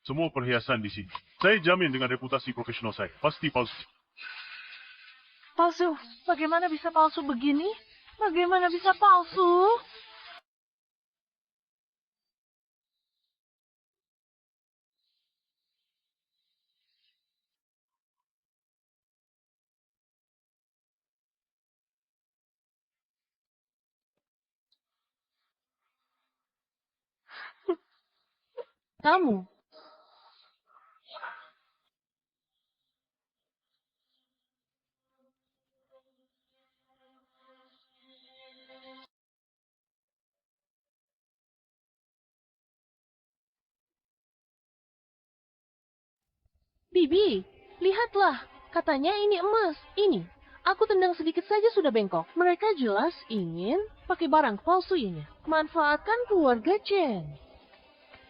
Semua perhiasan di sini. Saya jamin dengan reputasi profesional saya, pasti palsu. Palsu? Bagaimana bisa palsu begini? Bagaimana bisa palsu? Kamu, Bibi, lihatlah. Katanya ini emas. Ini. Aku tendang sedikit saja sudah bengkok. Mereka jelas ingin pakai barang palsu ini. Manfaatkan keluarga Chen.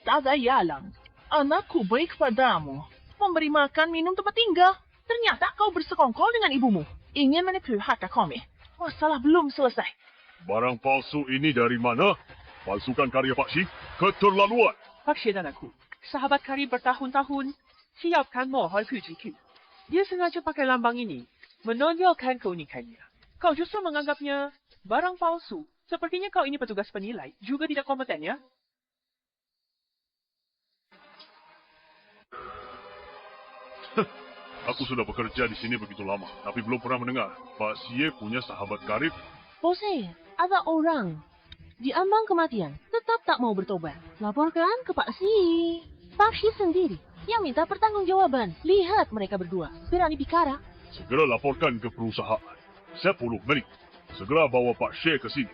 Tak ada Yalang. Anakku baik padamu. Memberi makan, minum, tempat tinggal. Ternyata kau bersekongkol dengan ibumu. Ingin menipu harta kami. Masalah belum selesai. Barang palsu ini dari mana? Palsukan karya Pak Shi? Keterlaluan. Pak Shi dan aku, sahabat karib bertahun-tahun, siapkan mohon putriku. Dia sengaja pakai lambang ini, menonjolkan keunikannya. Kau justru menganggapnya barang palsu. Sepertinya kau ini petugas penilai, juga tidak kompeten ya? Aku sudah bekerja di sini begitu lama, tapi belum pernah mendengar Pak Xie punya sahabat karib. Bose, ada orang di ambang kematian, tetap tak mau bertobat. Laporkan ke Pak Si. Pak Si sendiri yang minta pertanggungjawaban. Lihat mereka berdua, berani bicara. Segera laporkan ke perusahaan. 10 menit. Segera bawa Pak Xie ke sini.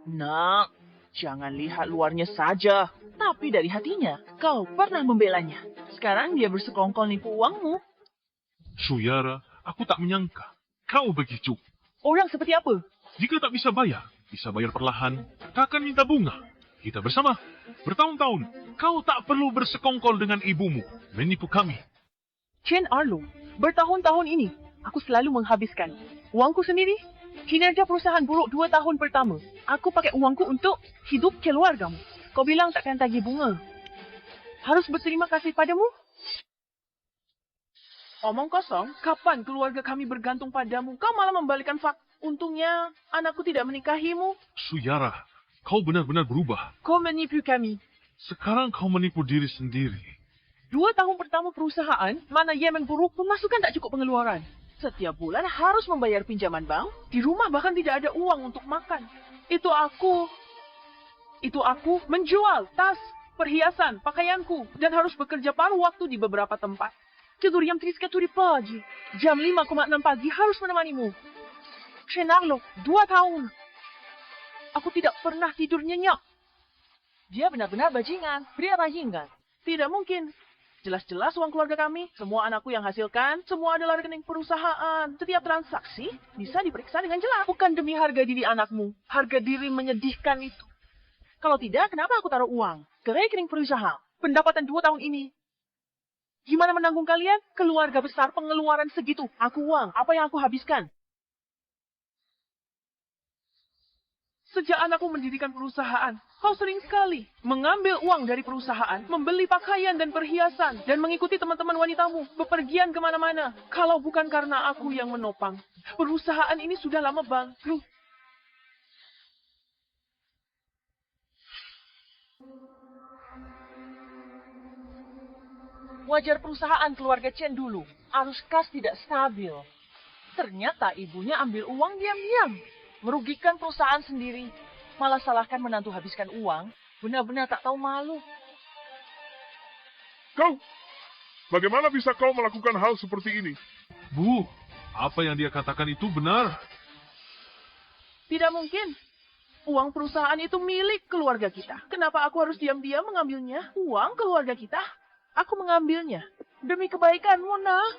Nak, jangan lihat luarnya saja, tapi dari hatinya. Kau pernah membelanya. Sekarang dia bersekongkol nipu uangmu. Suyara, aku tak menyangka. Kau begitu. Orang seperti apa? Jika tak bisa bayar perlahan, tak akan minta bunga. Kita bersama, bertahun-tahun. Kau tak perlu bersekongkol dengan ibumu, menipu kami. Chen Arlo, bertahun-tahun ini, aku selalu menghabiskan uangku sendiri. Kinerja perusahaan buruk 2 tahun pertama. Aku pakai uangku untuk hidup keluargamu. Kau bilang takkan tagih bunga. Harus berterima kasih padamu? Omong kosong, kapan keluarga kami bergantung padamu? Kau malah membalikan fakta. Untungnya, anakku tidak menikahimu. Suyara, kau benar-benar berubah. Kau menipu kami. Sekarang kau menipu diri sendiri. 2 tahun pertama perusahaan, mana Yemen buruk, pemasukan tak cukup pengeluaran. Setiap bulan harus membayar pinjaman bank. Di rumah bahkan tidak ada uang untuk makan. Itu aku menjual tas, perhiasan, pakaianku, dan harus bekerja paruh waktu di beberapa tempat. Tidur jam 3 pagi. Jam 5,6 pagi harus menemanimu. Shenarlo, 2 tahun. Aku tidak pernah tidur nyenyak. Dia benar-benar bajingan. Pria bajingan. Tidak mungkin. Jelas-jelas uang keluarga kami, semua anakku yang hasilkan, semua adalah rekening perusahaan. Setiap transaksi bisa diperiksa dengan jelas. Bukan demi harga diri anakmu, harga diri menyedihkan itu. Kalau tidak, kenapa aku taruh uang ke rekening perusahaan? Pendapatan 2 tahun ini. Gimana menanggung kalian? Keluarga besar, pengeluaran segitu. Aku uang, apa yang aku habiskan? Sejak anakku mendirikan perusahaan, kau sering sekali mengambil uang dari perusahaan, membeli pakaian dan perhiasan, dan mengikuti teman-teman wanitamu bepergian kemana-mana. Kalau bukan karena aku yang menopang, perusahaan ini sudah lama bangkrut. Wajar perusahaan keluarga Chen dulu. Arus kas tidak stabil. Ternyata ibunya ambil uang diam-diam. Merugikan perusahaan sendiri. Malah salahkan menantu habiskan uang. Benar-benar tak tahu malu. Kau, bagaimana bisa kau melakukan hal seperti ini? Bu, apa yang dia katakan itu benar. Tidak mungkin. Uang perusahaan itu milik keluarga kita. Kenapa aku harus diam-diam mengambilnya? Uang keluarga kita? Aku mengambilnya. Demi kebaikanmu, nak.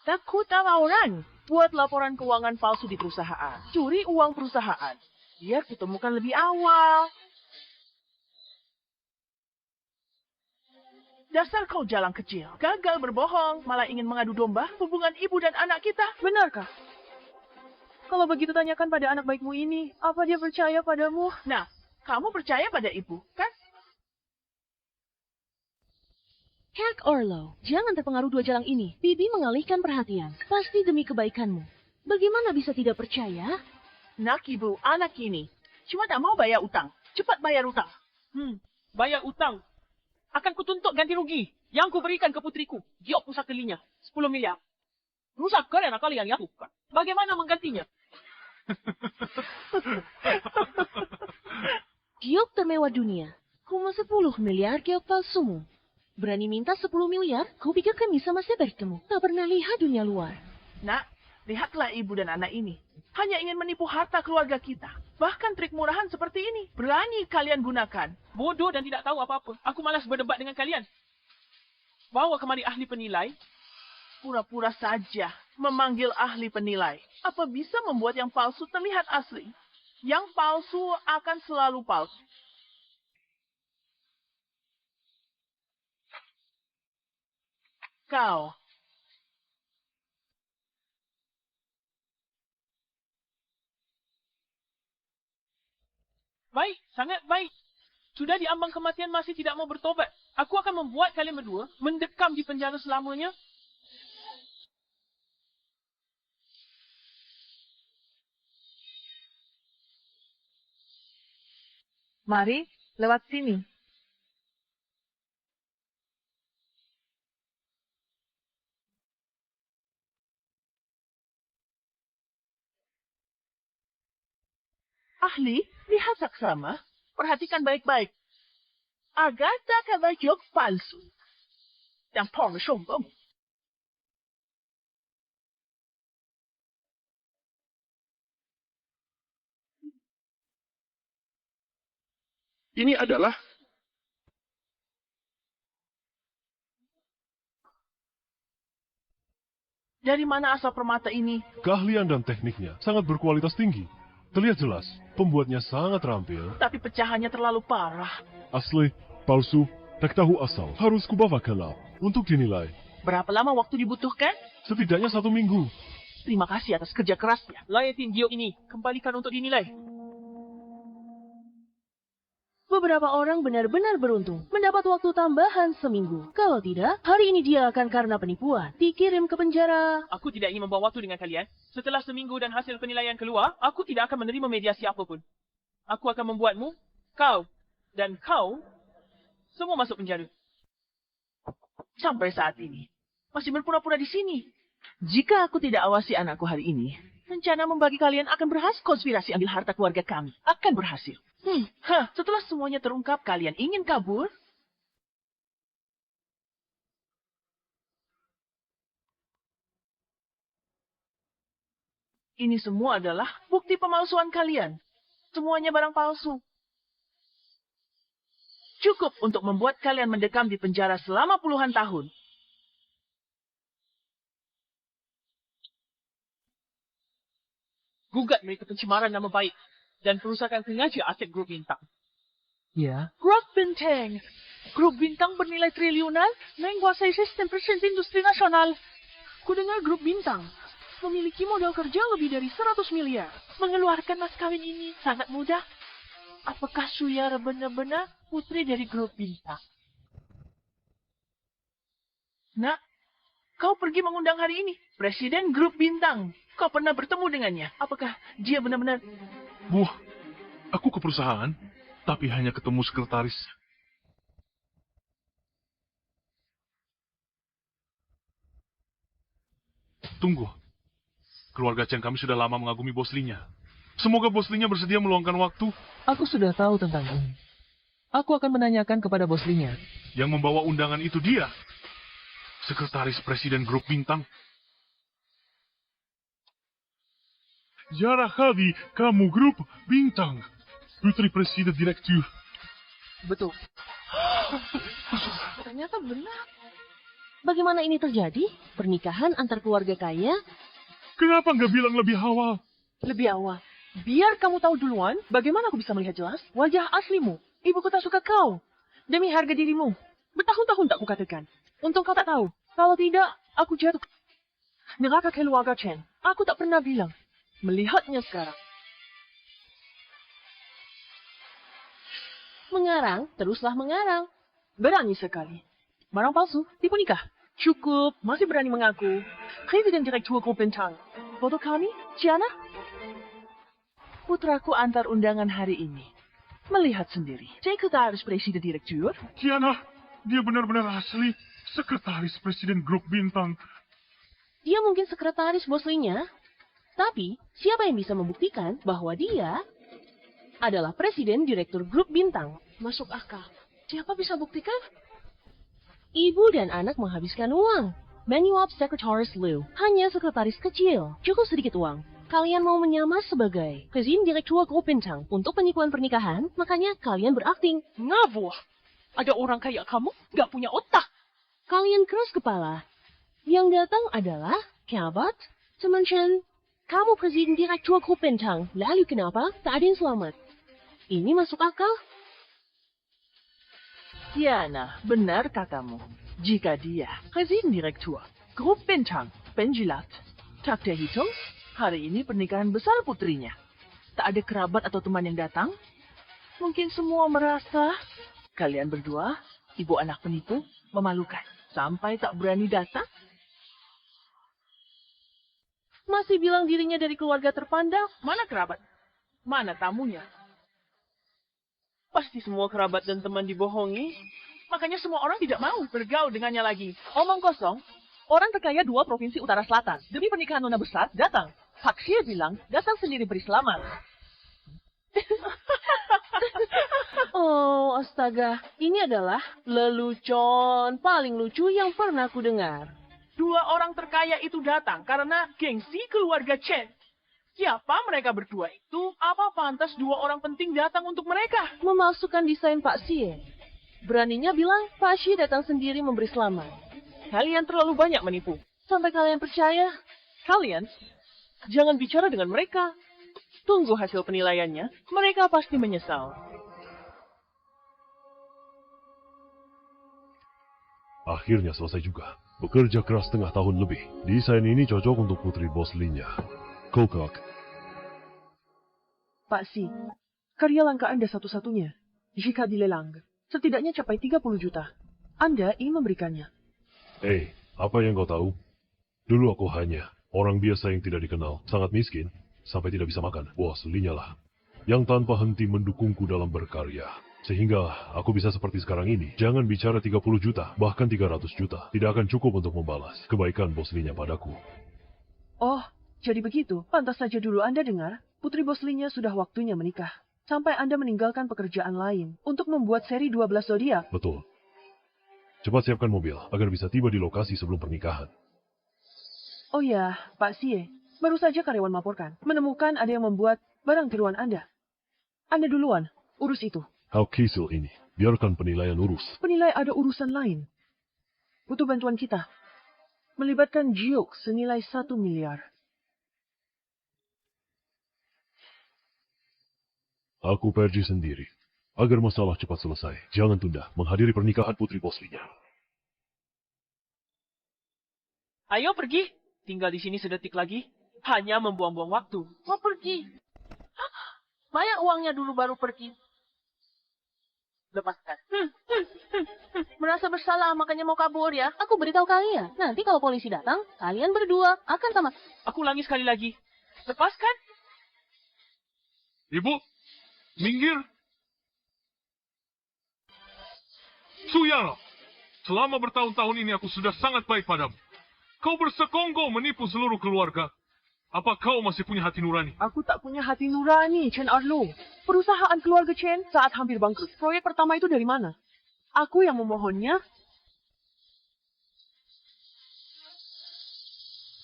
Takut sama orang. Buat laporan keuangan palsu di perusahaan. Curi uang perusahaan. Biar kutemukan lebih awal. Dasar kau jalang kecil. Gagal berbohong. Malah ingin mengadu domba hubungan ibu dan anak kita. Benarkah? Kalau begitu tanyakan pada anak baikmu ini. Apa dia percaya padamu? Nah, kamu percaya pada ibu, kan? Hack Orlo, jangan terpengaruh 2 jalang ini. Bibi mengalihkan perhatian. Pasti demi kebaikanmu. Bagaimana bisa tidak percaya? Nak ibu, anak ini. Cuma tak mau bayar utang. Cepat bayar utang. Bayar utang. Akan kutuntut ganti rugi yang kuberikan ke putriku. Giok pusakalinya. 10 miliar. Rusak karena kalian yang lakukan. Bagaimana menggantinya? Giok termewah dunia. Cuma 10 miliar giok palsumu. Berani minta 10 miliar? Kau pikir kami sama sepertimu? Tak pernah lihat dunia luar. Nak, lihatlah ibu dan anak ini. Hanya ingin menipu harta keluarga kita. Bahkan trik murahan seperti ini. Berani kalian gunakan. Bodoh dan tidak tahu apa-apa. Aku malas berdebat dengan kalian. Bawa kemari ahli penilai. Pura-pura saja memanggil ahli penilai. Apa bisa membuat yang palsu terlihat asli? Yang palsu akan selalu palsu. Kau. Baik, sangat baik. Sudah diambang kematian masih tidak mau bertobat. Aku akan membuat kalian berdua mendekam di penjara selamanya. Mari, lewat sini. Ahli, lihat saksama. Perhatikan baik-baik. Agatha Kavajok palsu. Yang Paul sombong. Ini adalah Dari mana asal permata ini? keahlian dan tekniknya sangat berkualitas tinggi. Terlihat jelas, pembuatnya sangat terampil. Tapi pecahannya terlalu parah. Asli, palsu, tak tahu asal. Harus kubawa ke lab untuk dinilai. Berapa lama waktu dibutuhkan? Setidaknya 1 minggu. Terima kasih atas kerja kerasnya. Layatin giok ini, kembalikan untuk dinilai. Beberapa orang benar-benar beruntung mendapat waktu tambahan seminggu. Kalau tidak, hari ini dia akan karena penipuan dikirim ke penjara. Aku tidak ingin membawa waktu dengan kalian. Setelah seminggu dan hasil penilaian keluar, aku tidak akan menerima mediasi apapun. Aku akan membuatmu, kau, dan kau semua masuk penjara. Sampai saat ini. Masih berpura-pura di sini. Jika aku tidak awasi anakku hari ini, rencana membagi kalian akan berhasil. Konspirasi ambil harta keluarga kami akan berhasil. Setelah semuanya terungkap, kalian ingin kabur? Ini semua adalah bukti pemalsuan kalian. Semuanya barang palsu. Cukup untuk membuat kalian mendekam di penjara selama puluhan tahun. Gugat mereka pencemaran nama baik dan perusahaan sengaja aset grup bintang. Ya, Grup Bintang. Grup Bintang bernilai triliunan menguasai sistem persen industri nasional. Kudengar grup bintang memiliki modal kerja lebih dari 100 miliar. Mengeluarkan mas kawin ini sangat mudah. Apakah Suyara benar-benar putri dari grup Bintang? Nak, kau pergi mengundang hari ini Presiden grup Bintang. Kau pernah bertemu dengannya? Apakah dia benar-benar... Wah, aku ke perusahaan, tapi hanya ketemu sekretaris. Tunggu. Keluarga Chen kami sudah lama mengagumi Bos Lee-nya. Semoga Bos Lee-nya bersedia meluangkan waktu. aku sudah tahu tentang ini. Aku akan menanyakan kepada bos Lee-nya. Yang membawa undangan itu dia. Sekretaris Presiden Grup Bintang. Yara Khadi, kamu Grup Bintang. Putri Presiden Direktur. Betul. Ternyata benar. Bagaimana ini terjadi? Pernikahan antar keluarga kaya? Kenapa nggak bilang lebih awal? Lebih awal. Biar kamu tahu duluan, bagaimana aku bisa melihat jelas wajah aslimu. Ibuku tak suka kau. Demi harga dirimu. Bertahun-tahun tak kukatakan. Untung kau tak tahu. Kalau tidak, aku jatuh. Neraka keluarga Chen. Aku tak pernah bilang. Melihatnya sekarang. Mengarang, teruslah mengarang. Berani sekali. Barang palsu, tipu nikah. Cukup, masih berani mengaku. Presiden Direktur Grup Bintang. Foto kami, Ciana? Putraku antar undangan hari ini. Melihat sendiri. Sekretaris Presiden Direktur. Kiana, dia benar-benar asli. Sekretaris Presiden Grup Bintang. Dia mungkin sekretaris bos Lee-nya, tapi siapa yang bisa membuktikan bahwa dia adalah presiden direktur grup bintang? Masuk akal. Siapa bisa buktikan? Ibu dan anak menghabiskan uang. Menyuap sekretaris Liu, hanya sekretaris kecil, cukup sedikit uang. Kalian mau menyamar sebagai presiden direktur grup bintang untuk penipuan pernikahan, makanya kalian berakting. Ngawur. Ada orang kayak kamu gak punya otak. Kalian keras kepala. Yang datang adalah Cabot, teman Chen. Kamu presiden direktur grup Bintang. Lalu kenapa tak ada yang selamat? Ini masuk akal? Tiana, benar katamu. Jika dia presiden direktur grup Bintang penjilat, tak terhitung hari ini pernikahan besar putrinya. Tak ada kerabat atau teman yang datang. Mungkin semua merasa kalian berdua, ibu anak penipu, memalukan. Sampai tak berani datang. Masih bilang dirinya dari keluarga terpandang? Mana kerabat? Mana tamunya? Pasti semua kerabat dan teman dibohongi. Makanya semua orang tidak mau bergaul dengannya lagi. Omong kosong, orang terkaya 2 provinsi utara selatan. Demi pernikahan nona besar, datang. Saksi bilang, datang sendiri beri selamat. Oh, astaga. Ini adalah lelucon paling lucu yang pernah ku dengar. 2 orang terkaya itu datang karena gengsi keluarga Chen. Siapa mereka berdua itu? Apa pantas 2 orang penting datang untuk mereka? Memalsukan desain Pak Xie. Beraninya bilang Pak Xie datang sendiri memberi selamat. Kalian terlalu banyak menipu. Sampai kalian percaya? Kalian jangan bicara dengan mereka. Tunggu hasil penilaiannya. Mereka pasti menyesal. Akhirnya selesai juga. Bekerja keras setengah tahun lebih. Desain ini cocok untuk putri bos Linya. Kokok. Pak Si, karya langka Anda satu-satunya. Jika dilelang, setidaknya capai 30 juta. Anda ingin memberikannya. Apa yang kau tahu? Dulu aku hanya orang biasa yang tidak dikenal, sangat miskin, sampai tidak bisa makan. Bos Linya lah, yang tanpa henti mendukungku dalam berkarya. Sehingga aku bisa seperti sekarang ini. Jangan bicara 30 juta, bahkan 300 juta. Tidak akan cukup untuk membalas kebaikan bos Linya padaku. Oh, jadi begitu. Pantas saja dulu Anda dengar, putri bos Linya sudah waktunya menikah. Sampai Anda meninggalkan pekerjaan lain untuk membuat seri 12 zodiak. Betul. Cepat siapkan mobil, agar bisa tiba di lokasi sebelum pernikahan. Oh ya, Pak Sie, baru saja karyawan melaporkan. Menemukan ada yang membuat barang tiruan Anda. Anda duluan, urus itu. Hal kisil ini, biarkan penilaian urus. Penilai ada urusan lain. Butuh bantuan kita. Melibatkan Jiok senilai 1 miliar. Aku pergi sendiri. Agar masalah cepat selesai. Jangan tunda menghadiri pernikahan putri bos Linya. Ayo pergi. Tinggal di sini sedetik lagi. Hanya membuang-buang waktu. Mau pergi? Bayar uangnya dulu baru pergi. Lepaskan. Merasa bersalah makanya mau kabur ya? Aku beritahu kalian. Nanti kalau polisi datang, kalian berdua akan sama. Aku ulangi sekali lagi. Lepaskan. Ibu, minggir. Suyana, selama bertahun-tahun ini aku sudah sangat baik padamu. Kau bersekongkol menipu seluruh keluarga. Apa kau masih punya hati nurani? Aku tak punya hati nurani, Chen Arlo. Perusahaan keluarga Chen saat hampir bangkrut. Proyek pertama itu dari mana? Aku yang memohonnya.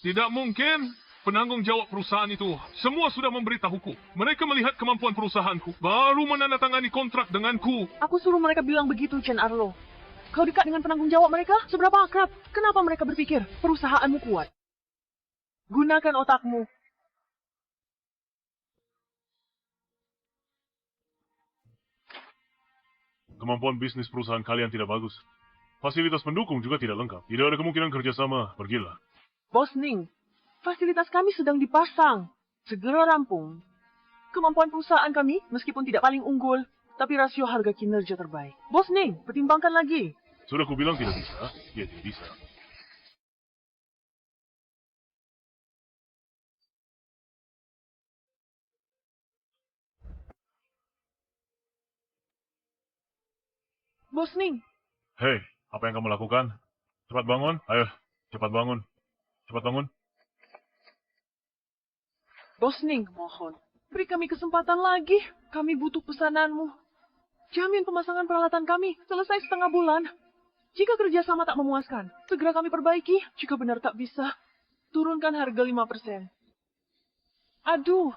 Tidak mungkin. Penanggung jawab perusahaan itu semua sudah memberitahuku. Mereka melihat kemampuan perusahaanku, baru menandatangani kontrak denganku. Aku suruh mereka bilang begitu, Chen Arlo. Kau dekat dengan penanggung jawab mereka? Seberapa akrab? Kenapa mereka berpikir perusahaanmu kuat? Gunakan otakmu. Kemampuan bisnis perusahaan kalian tidak bagus. Fasilitas pendukung juga tidak lengkap. Tidak ada kemungkinan kerjasama. Pergilah. Bos Ning, fasilitas kami sedang dipasang. Segera rampung. Kemampuan perusahaan kami, meskipun tidak paling unggul, tapi rasio harga kinerja terbaik. Bos Ning, pertimbangkan lagi. Sudah kubilang tidak bisa. Ya tidak bisa. Bos Ning, Hei, apa yang kamu lakukan? Cepat bangun. Ayo, cepat bangun. Cepat bangun. Bos Ning, mohon. Beri kami kesempatan lagi. Kami butuh pesananmu. Jamin pemasangan peralatan kami selesai setengah bulan. Jika kerjasama tak memuaskan, segera kami perbaiki. Jika benar tak bisa, turunkan harga 5%. Aduh,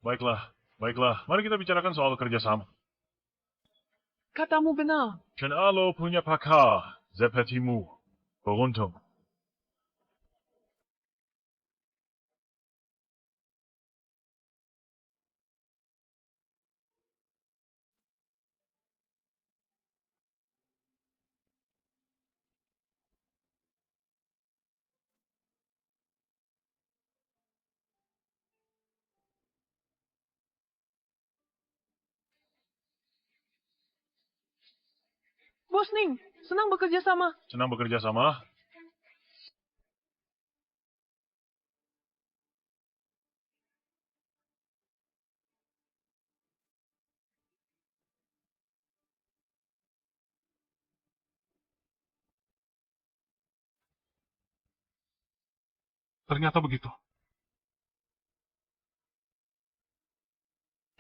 Baiklah, baiklah. Mari kita bicarakan soal kerjasama. Katamu benar. Chen Arlo punya pakar sepertimu. Beruntung. Bos Ning, senang bekerja sama. Senang bekerja sama. Ternyata begitu.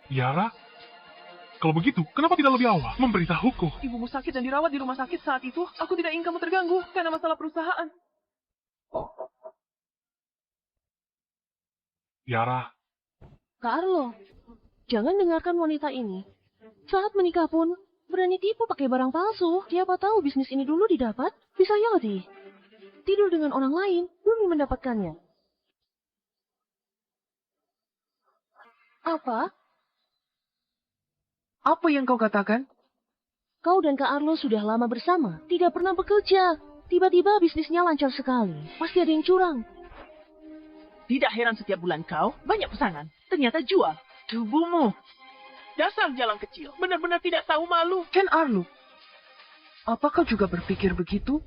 Yara, kalau begitu, kenapa tidak lebih awal memberitahuku? Ibumu sakit dan dirawat di rumah sakit saat itu. Aku tidak ingin kamu terganggu karena masalah perusahaan. Yara, Kak Arlo, jangan dengarkan wanita ini. Saat menikah pun, berani tipu pakai barang palsu. Siapa tahu bisnis ini dulu didapat, bisa jadi. Tidur dengan orang lain demi mendapatkannya. Apa? Apa yang kau katakan? Kau dan Kak Arlo sudah lama bersama, tidak pernah bekerja. Tiba-tiba bisnisnya lancar sekali. Pasti ada yang curang. Tidak heran setiap bulan kau banyak pesanan. Ternyata jual tubuhmu. Dasar jalan kecil. Benar-benar tidak tahu malu. Ken Arlo, apa kau juga berpikir begitu?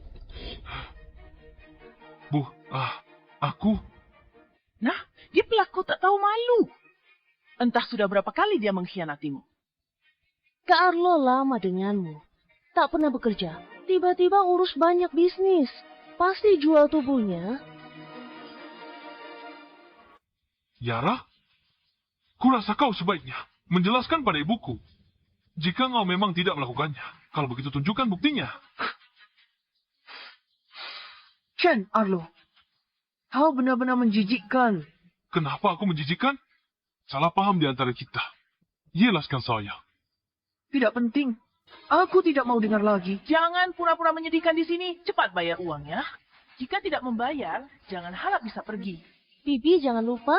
Bu, aku... Nah, dia pelaku tak tahu malu. Entah sudah berapa kali dia mengkhianatimu. Kak Arlo lama denganmu. Tak pernah bekerja. Tiba-tiba urus banyak bisnis. Pasti jual tubuhnya. Yara, kurasa kau sebaiknya menjelaskan pada ibuku. Jika kau memang tidak melakukannya, kalau begitu tunjukkan buktinya. Ken Arlo, kau benar-benar menjijikkan. Kenapa aku menjijikkan? Salah paham di antara kita. Jelaskan saya. Tidak penting. Aku tidak mau dengar lagi. Jangan pura-pura menyedihkan di sini. Cepat bayar uangnya. Jika tidak membayar, jangan harap bisa pergi. Bibi jangan lupa,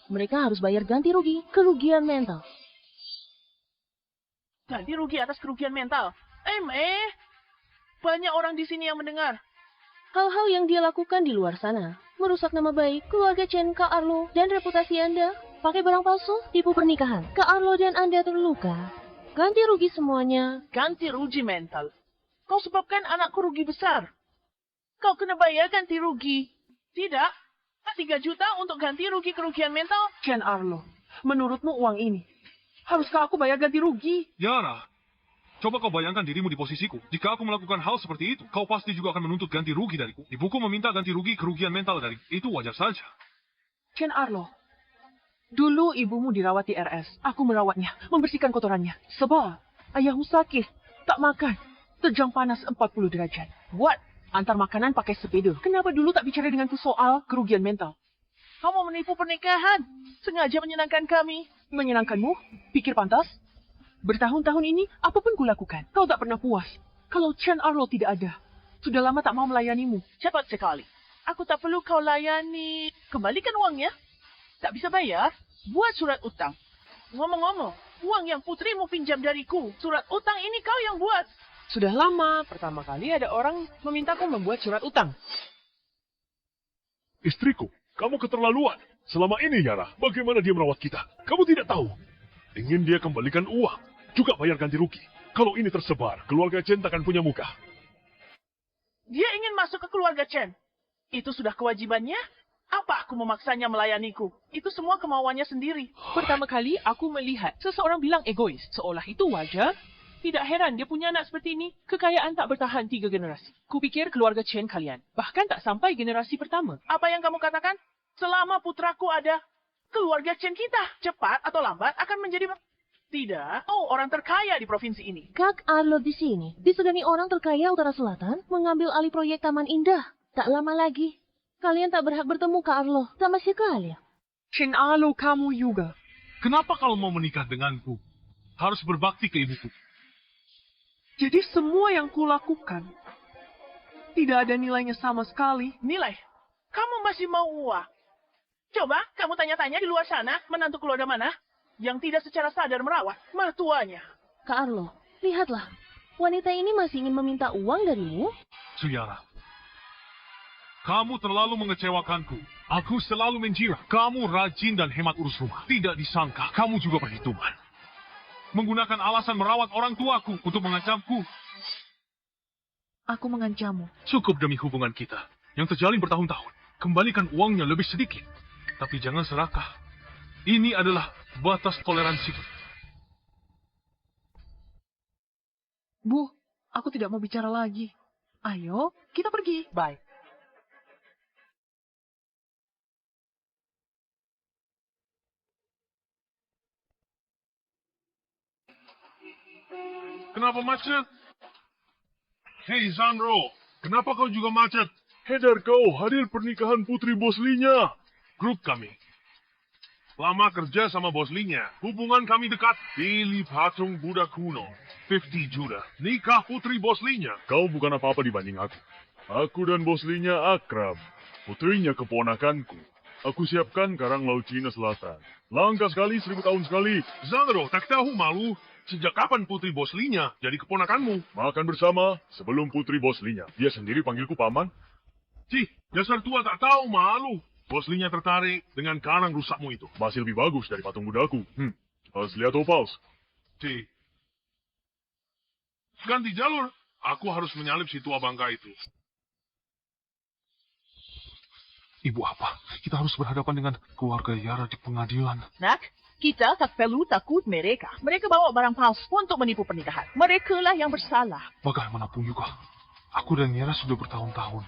mereka harus bayar ganti rugi, kerugian mental. Ganti rugi atas kerugian mental. Banyak orang di sini yang mendengar. Hal-hal yang dia lakukan di luar sana, merusak nama baik keluarga Chen, Kak Arlo, dan reputasi Anda. Pakai barang palsu, tipu pernikahan. Kak Arlo dan Anda terluka. Ganti rugi semuanya. Ganti rugi mental. Kau sebabkan anakku rugi besar. Kau kena bayar ganti rugi. Tidak. 3 juta untuk ganti rugi kerugian mental. Ken Arlo, menurutmu uang ini, haruskah aku bayar ganti rugi? Yara, coba kau bayangkan dirimu di posisiku. Jika aku melakukan hal seperti itu, kau pasti juga akan menuntut ganti rugi dariku. Ibuku meminta ganti rugi kerugian mental dari itu wajar saja. Ken Arlo, dulu ibumu dirawat di RS. Aku merawatnya, membersihkan kotorannya. Sebab ayahmu sakit, tak makan, terjang panas 40 derajat. Buat antar makanan pakai sepeda. Kenapa dulu tak bicara denganku soal kerugian mental? Kau mau menipu pernikahan. Sengaja menyenangkan kami. Menyenangkanmu? Pikir pantas? Bertahun-tahun ini, apapun kulakukan, kau tak pernah puas. Kalau Chen Arlo tidak ada, sudah lama tak mau melayanimu. Cepat sekali. Aku tak perlu kau layani. Kembalikan uangnya. Tak bisa bayar? Buat surat utang. Ngomong-ngomong, uang yang putrimu pinjam dariku, surat utang ini kau yang buat. Sudah lama, pertama kali ada orang memintaku membuat surat utang. Istriku, kamu keterlaluan. Selama ini, Yara, bagaimana dia merawat kita? Kamu tidak tahu. Ingin dia kembalikan uang, juga bayar ganti rugi. Kalau ini tersebar, keluarga Chen takkan punya muka. Dia ingin masuk ke keluarga Chen. Itu sudah kewajibannya. Apa aku memaksanya melayaniku? Itu semua kemauannya sendiri. Pertama kali aku melihat seseorang bilang egois, seolah itu wajar. Tidak heran dia punya anak seperti ini. Kekayaan tak bertahan 3 generasi. Kupikir keluarga Chen kalian, bahkan tak sampai generasi pertama. Apa yang kamu katakan? Selama putraku ada, keluarga Chen kita, cepat atau lambat akan menjadi... Tidak, orang terkaya di provinsi ini. Kak Arlo di sini, disegani orang terkaya Utara Selatan, mengambil alih proyek Taman Indah. Tak lama lagi, kalian tak berhak bertemu Kak Arlo, sama sekali. Chen Arlo kamu juga. Kenapa kalau mau menikah denganku, harus berbakti ke ibuku? Jadi semua yang kulakukan tidak ada nilainya sama sekali. Nilai, kamu masih mau uang? Coba kamu tanya-tanya di luar sana, menantu keluarga mana yang tidak secara sadar merawat mertuanya. Kak Arlo, lihatlah. Wanita ini masih ingin meminta uang darimu? Suyara, kamu terlalu mengecewakanku. Aku selalu mengira kamu rajin dan hemat urus rumah. Tidak disangka kamu juga perhitungan. Menggunakan alasan merawat orang tuaku untuk mengancamku. Aku mengancammu. Cukup demi hubungan kita yang terjalin bertahun-tahun. Kembalikan uangnya lebih sedikit. Tapi jangan serakah. Ini adalah batas toleransi. Bu, aku tidak mau bicara lagi. Ayo, kita pergi. Baik. Kenapa macet? Hei Sandro, kenapa kau juga macet? Hedar kau hadir pernikahan putri Boslinya. Grup kami. Lama kerja sama Boslinya. Hubungan kami dekat. Pilih patung Buddha kuno. 50 juta. Nikah putri Boslinya. Kau bukan apa-apa dibanding aku. Aku dan Boslinya akrab. Putrinya keponakanku. Aku siapkan karang laut Cina Selatan. Langka sekali, 1000 tahun sekali. Sandro, tak tahu malu. Sejak kapan putri Boslinya jadi keponakanmu? Makan bersama sebelum putri Boslinya. Dia sendiri panggilku paman. Cih, dasar tua tak tahu malu. Boslinya tertarik dengan karang rusakmu itu. Masih lebih bagus dari patung budaku. Asli atau palsu? Cih. Ganti jalur. Aku harus menyalip si tua bangka itu. Ibu apa? Kita harus berhadapan dengan keluarga Yara di pengadilan. Nak, kita tak perlu takut mereka. Mereka bawa barang palsu untuk menipu pernikahan. Merekalah yang bersalah. Bagaimanapun juga, aku dan Yara sudah bertahun-tahun.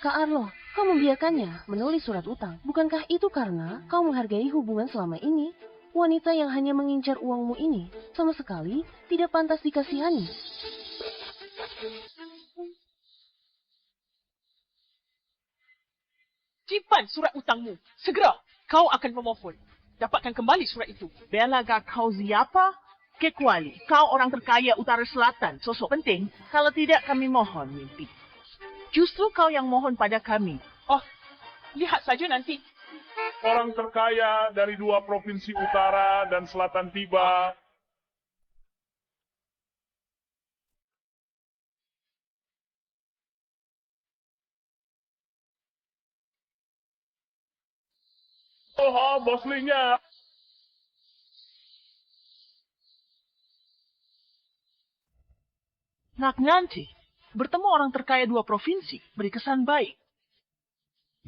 Kak Arlo, kau membiarkannya menulis surat utang. Bukankah itu karena kau menghargai hubungan selama ini? Wanita yang hanya mengincar uangmu ini sama sekali tidak pantas dikasihani. Simpan surat utangmu. Segera, kau akan memohon. Dapatkan kembali surat itu. Belakang kau siapa? Kecuali kau orang terkaya utara selatan, sosok penting. Kalau tidak kami mohon mimpi. Justru kau yang mohon pada kami. Oh, lihat saja nanti. Orang terkaya dari 2 provinsi utara dan selatan tiba. Oh, Boslinya. Nak nanti, bertemu orang terkaya 2 provinsi, beri kesan baik.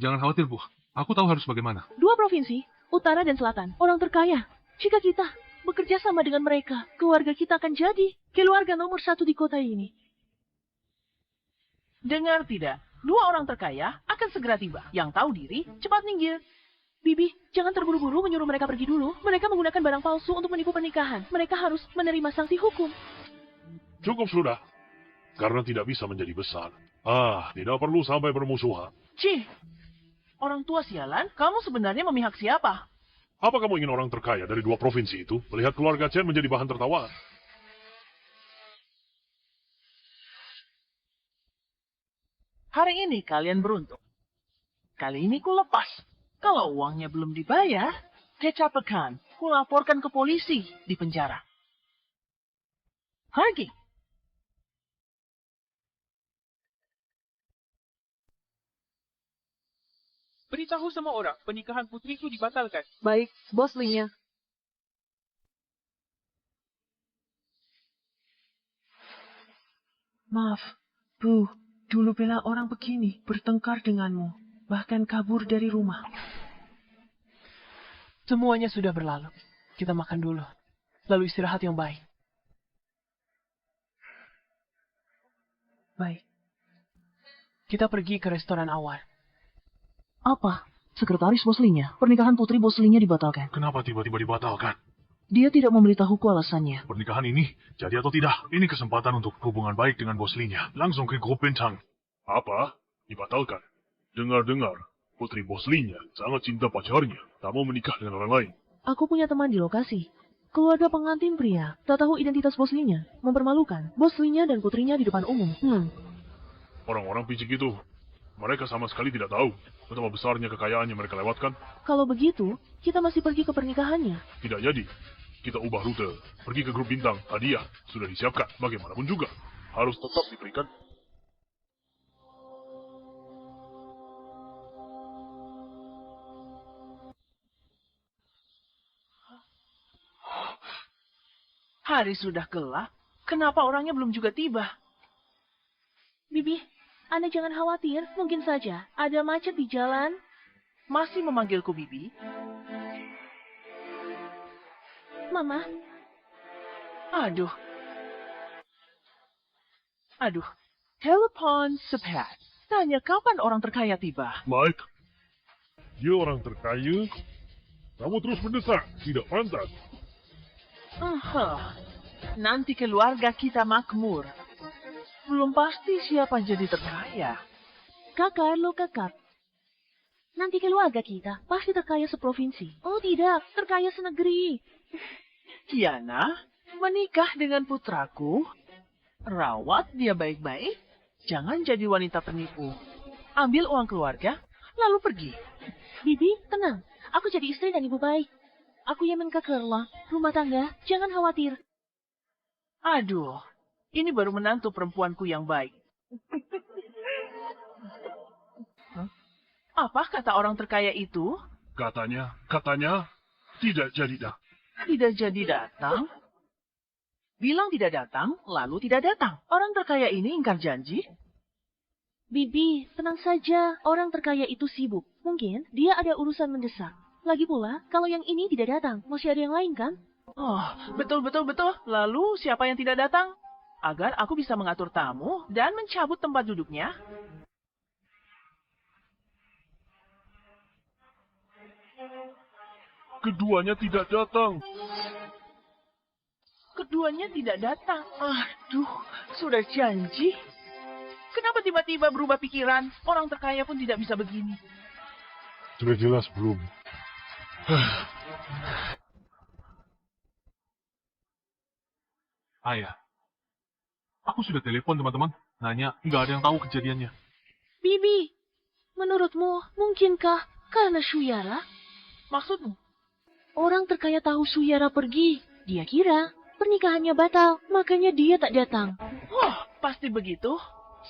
Jangan khawatir, Bu. Aku tahu harus bagaimana. 2 provinsi, utara dan selatan, orang terkaya. Jika kita bekerja sama dengan mereka, keluarga kita akan jadi keluarga nomor 1 di kota ini. Dengar tidak? 2 orang terkaya akan segera tiba. Yang tahu diri, cepat minggir. Bibi, jangan terburu-buru menyuruh mereka pergi dulu. Mereka menggunakan barang palsu untuk menipu pernikahan. Mereka harus menerima sanksi hukum. Cukup sudah. Karena tidak bisa menjadi besar. Tidak perlu sampai bermusuhan. Cih, orang tua sialan, kamu sebenarnya memihak siapa? Apa kamu ingin orang terkaya dari 2 provinsi itu melihat keluarga Chen menjadi bahan tertawaan? Hari ini kalian beruntung. Kali ini ku lepas. Kalau uangnya belum dibayar, kecapekan. Ku laporkan ke polisi di penjara. Pergi. Beritahu semua orang, pernikahan putriku dibatalkan. Baik, Bos Linya. Maaf, Bu. Dulu bela orang begini, bertengkar denganmu. Bahkan kabur dari rumah. Semuanya sudah berlalu. Kita makan dulu. Lalu istirahat yang baik. Baik. Kita pergi ke restoran awal. Apa? Sekretaris Boslinya, pernikahan putri Boslinya dibatalkan. Kenapa tiba-tiba dibatalkan? Dia tidak memberitahuku alasannya. Pernikahan ini jadi atau tidak? Ini kesempatan untuk hubungan baik dengan Boslinya. Langsung ke grup bintang. Apa? Dibatalkan? Dengar-dengar, putri Boslinya sangat cinta pacarnya. Tak mau menikah dengan orang lain. Aku punya teman di lokasi. Keluarga pengantin pria tak tahu identitas bos Linya, mempermalukan bos Linya dan putrinya di depan umum. Orang-orang picik itu, mereka sama sekali tidak tahu betapa besarnya kekayaan yang mereka lewatkan. Kalau begitu, kita masih pergi ke pernikahannya. Tidak jadi. Kita ubah rute. Pergi ke grup bintang. Hadiah sudah disiapkan. Bagaimanapun juga. Harus tetap diberikan. Hari sudah gelap. Kenapa orangnya belum juga tiba? Bibi, Anda jangan khawatir. Mungkin saja ada macet di jalan. Masih memanggilku Bibi? Mama, Aduh. Telepon Sepat. Tanya kapan orang terkaya tiba. Mike, dia orang terkaya. Kamu terus mendesak. Tidak pantas. Nanti keluarga kita makmur. Belum pasti siapa jadi terkaya. kakak lo kakak. Nanti keluarga kita pasti terkaya seprovinsi. Oh tidak, terkaya senegeri. Kiana, menikah dengan putraku. Rawat dia baik-baik. Jangan jadi wanita penipu. Ambil uang keluarga, lalu pergi. Bibi, tenang. Aku jadi istri dan ibu baik. Aku yang menkakerlah rumah tangga. Jangan khawatir. Aduh, ini baru menantu perempuanku yang baik. Apa kata orang terkaya itu? Katanya, tidak jadi dah. Tidak jadi datang? Bilang tidak datang, lalu tidak datang. Orang terkaya ini ingkar janji? Bibi, tenang saja. Orang terkaya itu sibuk. Mungkin dia ada urusan mendesak. Lagi pula, kalau yang ini tidak datang, masih ada yang lain kan? Oh, betul. Lalu siapa yang tidak datang? Agar aku bisa mengatur tamu dan mencabut tempat duduknya. Keduanya tidak datang. Keduanya tidak datang. Aduh, sudah janji. Kenapa tiba-tiba berubah pikiran? Orang terkaya pun tidak bisa begini. Sudah jelas belum? Ayah, aku sudah telepon teman-teman. Nanya, nggak ada yang tahu kejadiannya. Bibi, menurutmu mungkinkah karena Suyara? Maksudmu? Orang terkaya tahu Suyara pergi. Dia kira pernikahannya batal, makanya dia tak datang. Oh, pasti begitu.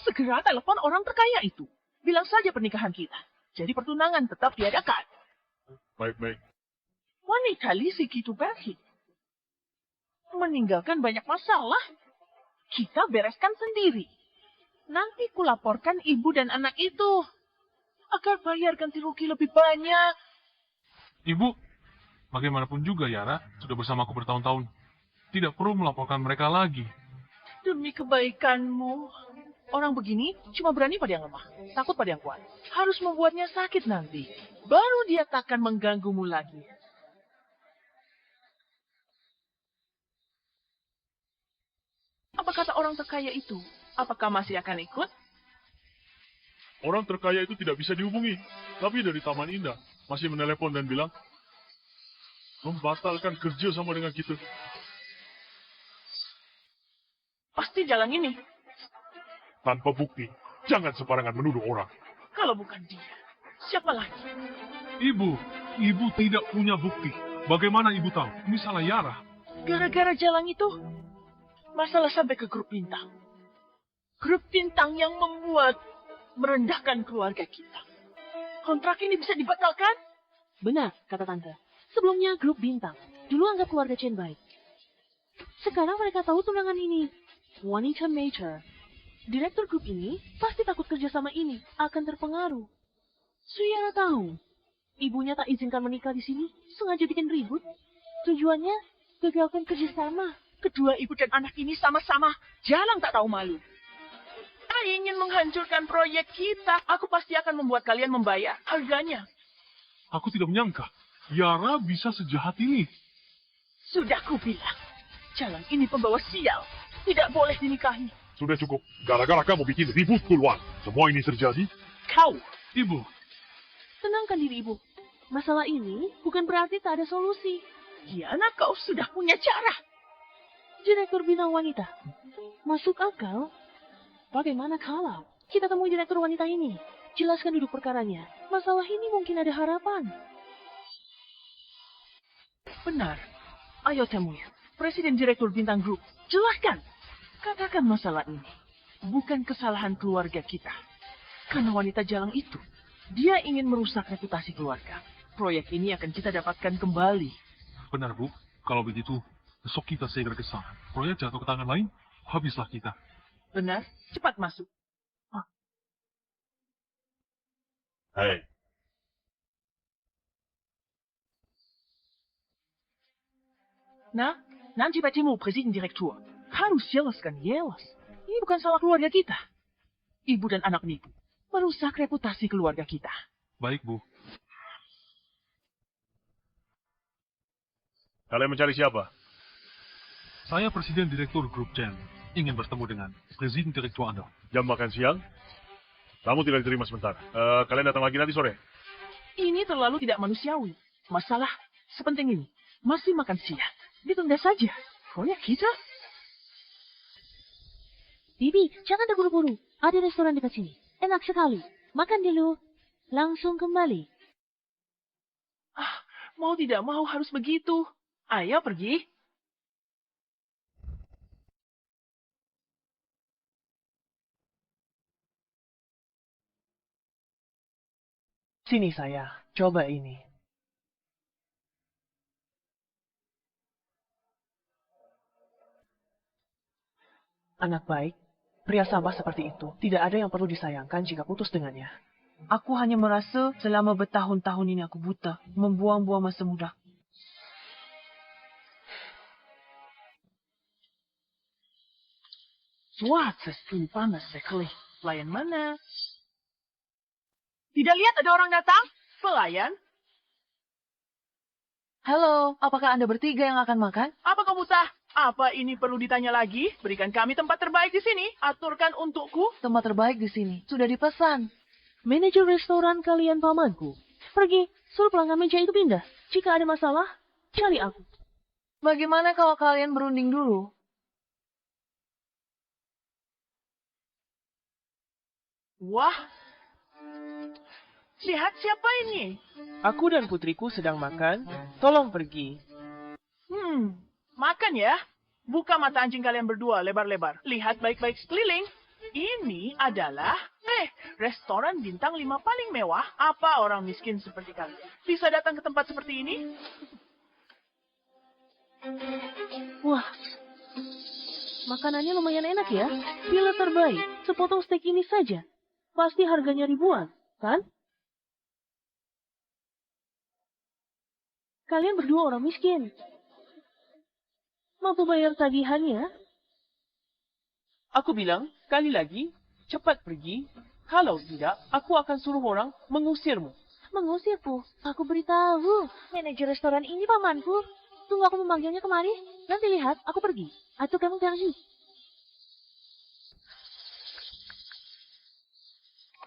Segera telepon orang terkaya itu. Bilang saja pernikahan kita. Jadi pertunangan tetap diadakan. Baik. Wanita Lisi gitu baik. Meninggalkan banyak masalah. Kita bereskan sendiri. Nanti kulaporkan ibu dan anak itu. Agar bayar ganti rugi lebih banyak. Ibu, bagaimanapun juga Yara sudah bersamaku bertahun-tahun. Tidak perlu melaporkan mereka lagi. Demi kebaikanmu. Orang begini cuma berani pada yang lemah, takut pada yang kuat. Harus membuatnya sakit nanti. Baru dia takkan mengganggumu lagi. Apa kata orang terkaya itu? Apakah masih akan ikut? Orang terkaya itu tidak bisa dihubungi. Tapi dari Taman Indah masih menelepon dan bilang membatalkan kerja sama dengan kita. Pasti jalan ini. Tanpa bukti, jangan sembarangan menuduh orang. Kalau bukan dia, siapa lagi? Ibu tidak punya bukti. Bagaimana ibu tahu? Ini salah Yara. Gara-gara jalan itu, masalah sampai ke grup bintang. Grup bintang yang membuat merendahkan keluarga kita. Kontrak ini bisa dibatalkan? Benar, kata Tante. Sebelumnya grup bintang. Dulu anggap keluarga Chen baik. Sekarang mereka tahu tunangan ini. Wanita Major. Direktur grup ini pasti takut kerjasama ini akan terpengaruh. Suyara tahu. Ibunya tak izinkan menikah di sini, sengaja bikin ribut. Tujuannya, gagalkan kerjasama. Kedua ibu dan anak ini sama-sama jalan tak tahu malu. Ingin menghancurkan proyek kita. Aku pasti akan membuat kalian membayar harganya. Aku tidak menyangka Yara bisa sejahat ini. Sudah kubilang, jalan ini pembawa sial. Tidak boleh dinikahi. Sudah cukup. Gara-gara kamu bikin ribut keluar. Semua ini terjadi. Kau. Ibu, Tenangkan diri ibu. Masalah ini bukan berarti tak ada solusi. Kiana, kau sudah punya cara. Direktur bintang wanita. Masuk akal? Bagaimana kalau kita temui direktur wanita ini? Jelaskan duduk perkaranya. Masalah ini mungkin ada harapan. Benar. Ayo temui Presiden Direktur Bintang Group. Jelaskan. Katakan masalah ini bukan kesalahan keluarga kita. Karena wanita jalang itu, dia ingin merusak reputasi keluarga. Proyek ini akan kita dapatkan kembali. Benar, Bu. Kalau begitu, besok kita segera ke sana. Proyek jatuh ke tangan lain, habislah kita. Benar? Cepat masuk. Hei, Nah, nanti bertemu Presiden Direktur. Harus jelaskan jelas. Ini bukan salah keluarga kita. Ibu dan anak nipu. Merusak reputasi keluarga kita. Baik, Bu. kalian mencari siapa? Saya Presiden Direktur Grup Chen. Ingin bertemu dengan Presiden Direktur Anda. Jam makan siang? Kamu tidak diterima sebentar. Kalian datang lagi nanti sore. Ini terlalu tidak manusiawi. Masalah sepenting ini. Masih makan siang. Ditunda saja. Proyek kita. Bibi, jangan terburu-buru. Ada restoran dekat sini. Enak sekali. Makan dulu. Langsung kembali. Mau tidak mau harus begitu. Ayo pergi. Sini saya, coba ini. Anak baik, pria sampah seperti itu tidak ada yang perlu disayangkan jika putus dengannya. Aku hanya merasa selama bertahun-tahun ini aku buta, membuang-buang masa muda. Cuaca sini panas sekali. Pelayan mana? Tidak lihat ada orang datang? Pelayan? Halo, apakah Anda bertiga yang akan makan? Apa kamu buta? Apa ini perlu ditanya lagi? Berikan kami tempat terbaik di sini. Aturkan untukku. Tempat terbaik di sini. Sudah dipesan. Manajer restoran kalian pamanku. Pergi, suruh pelanggan meja itu pindah. Jika ada masalah, cari aku. Bagaimana kalau kalian berunding dulu? Wah. Lihat siapa ini. Aku dan putriku sedang makan. Tolong pergi. Makan ya. Buka mata anjing kalian berdua lebar-lebar. Lihat baik-baik sekeliling. Ini adalah restoran bintang 5 paling mewah. Apa orang miskin seperti kalian bisa datang ke tempat seperti ini? Wah, makanannya lumayan enak ya. Bila terbaik, sepotong steak ini saja. Pasti harganya ribuan, kan? Kalian berdua orang miskin. Mampu bayar tagihannya? Aku bilang, kali lagi, cepat pergi. Kalau tidak, aku akan suruh orang mengusirmu. Mengusirku? Aku beritahu. Manajer restoran ini pamanku. Tunggu aku memanggilnya kemari. Nanti lihat, aku pergi. Atau kamu pergi.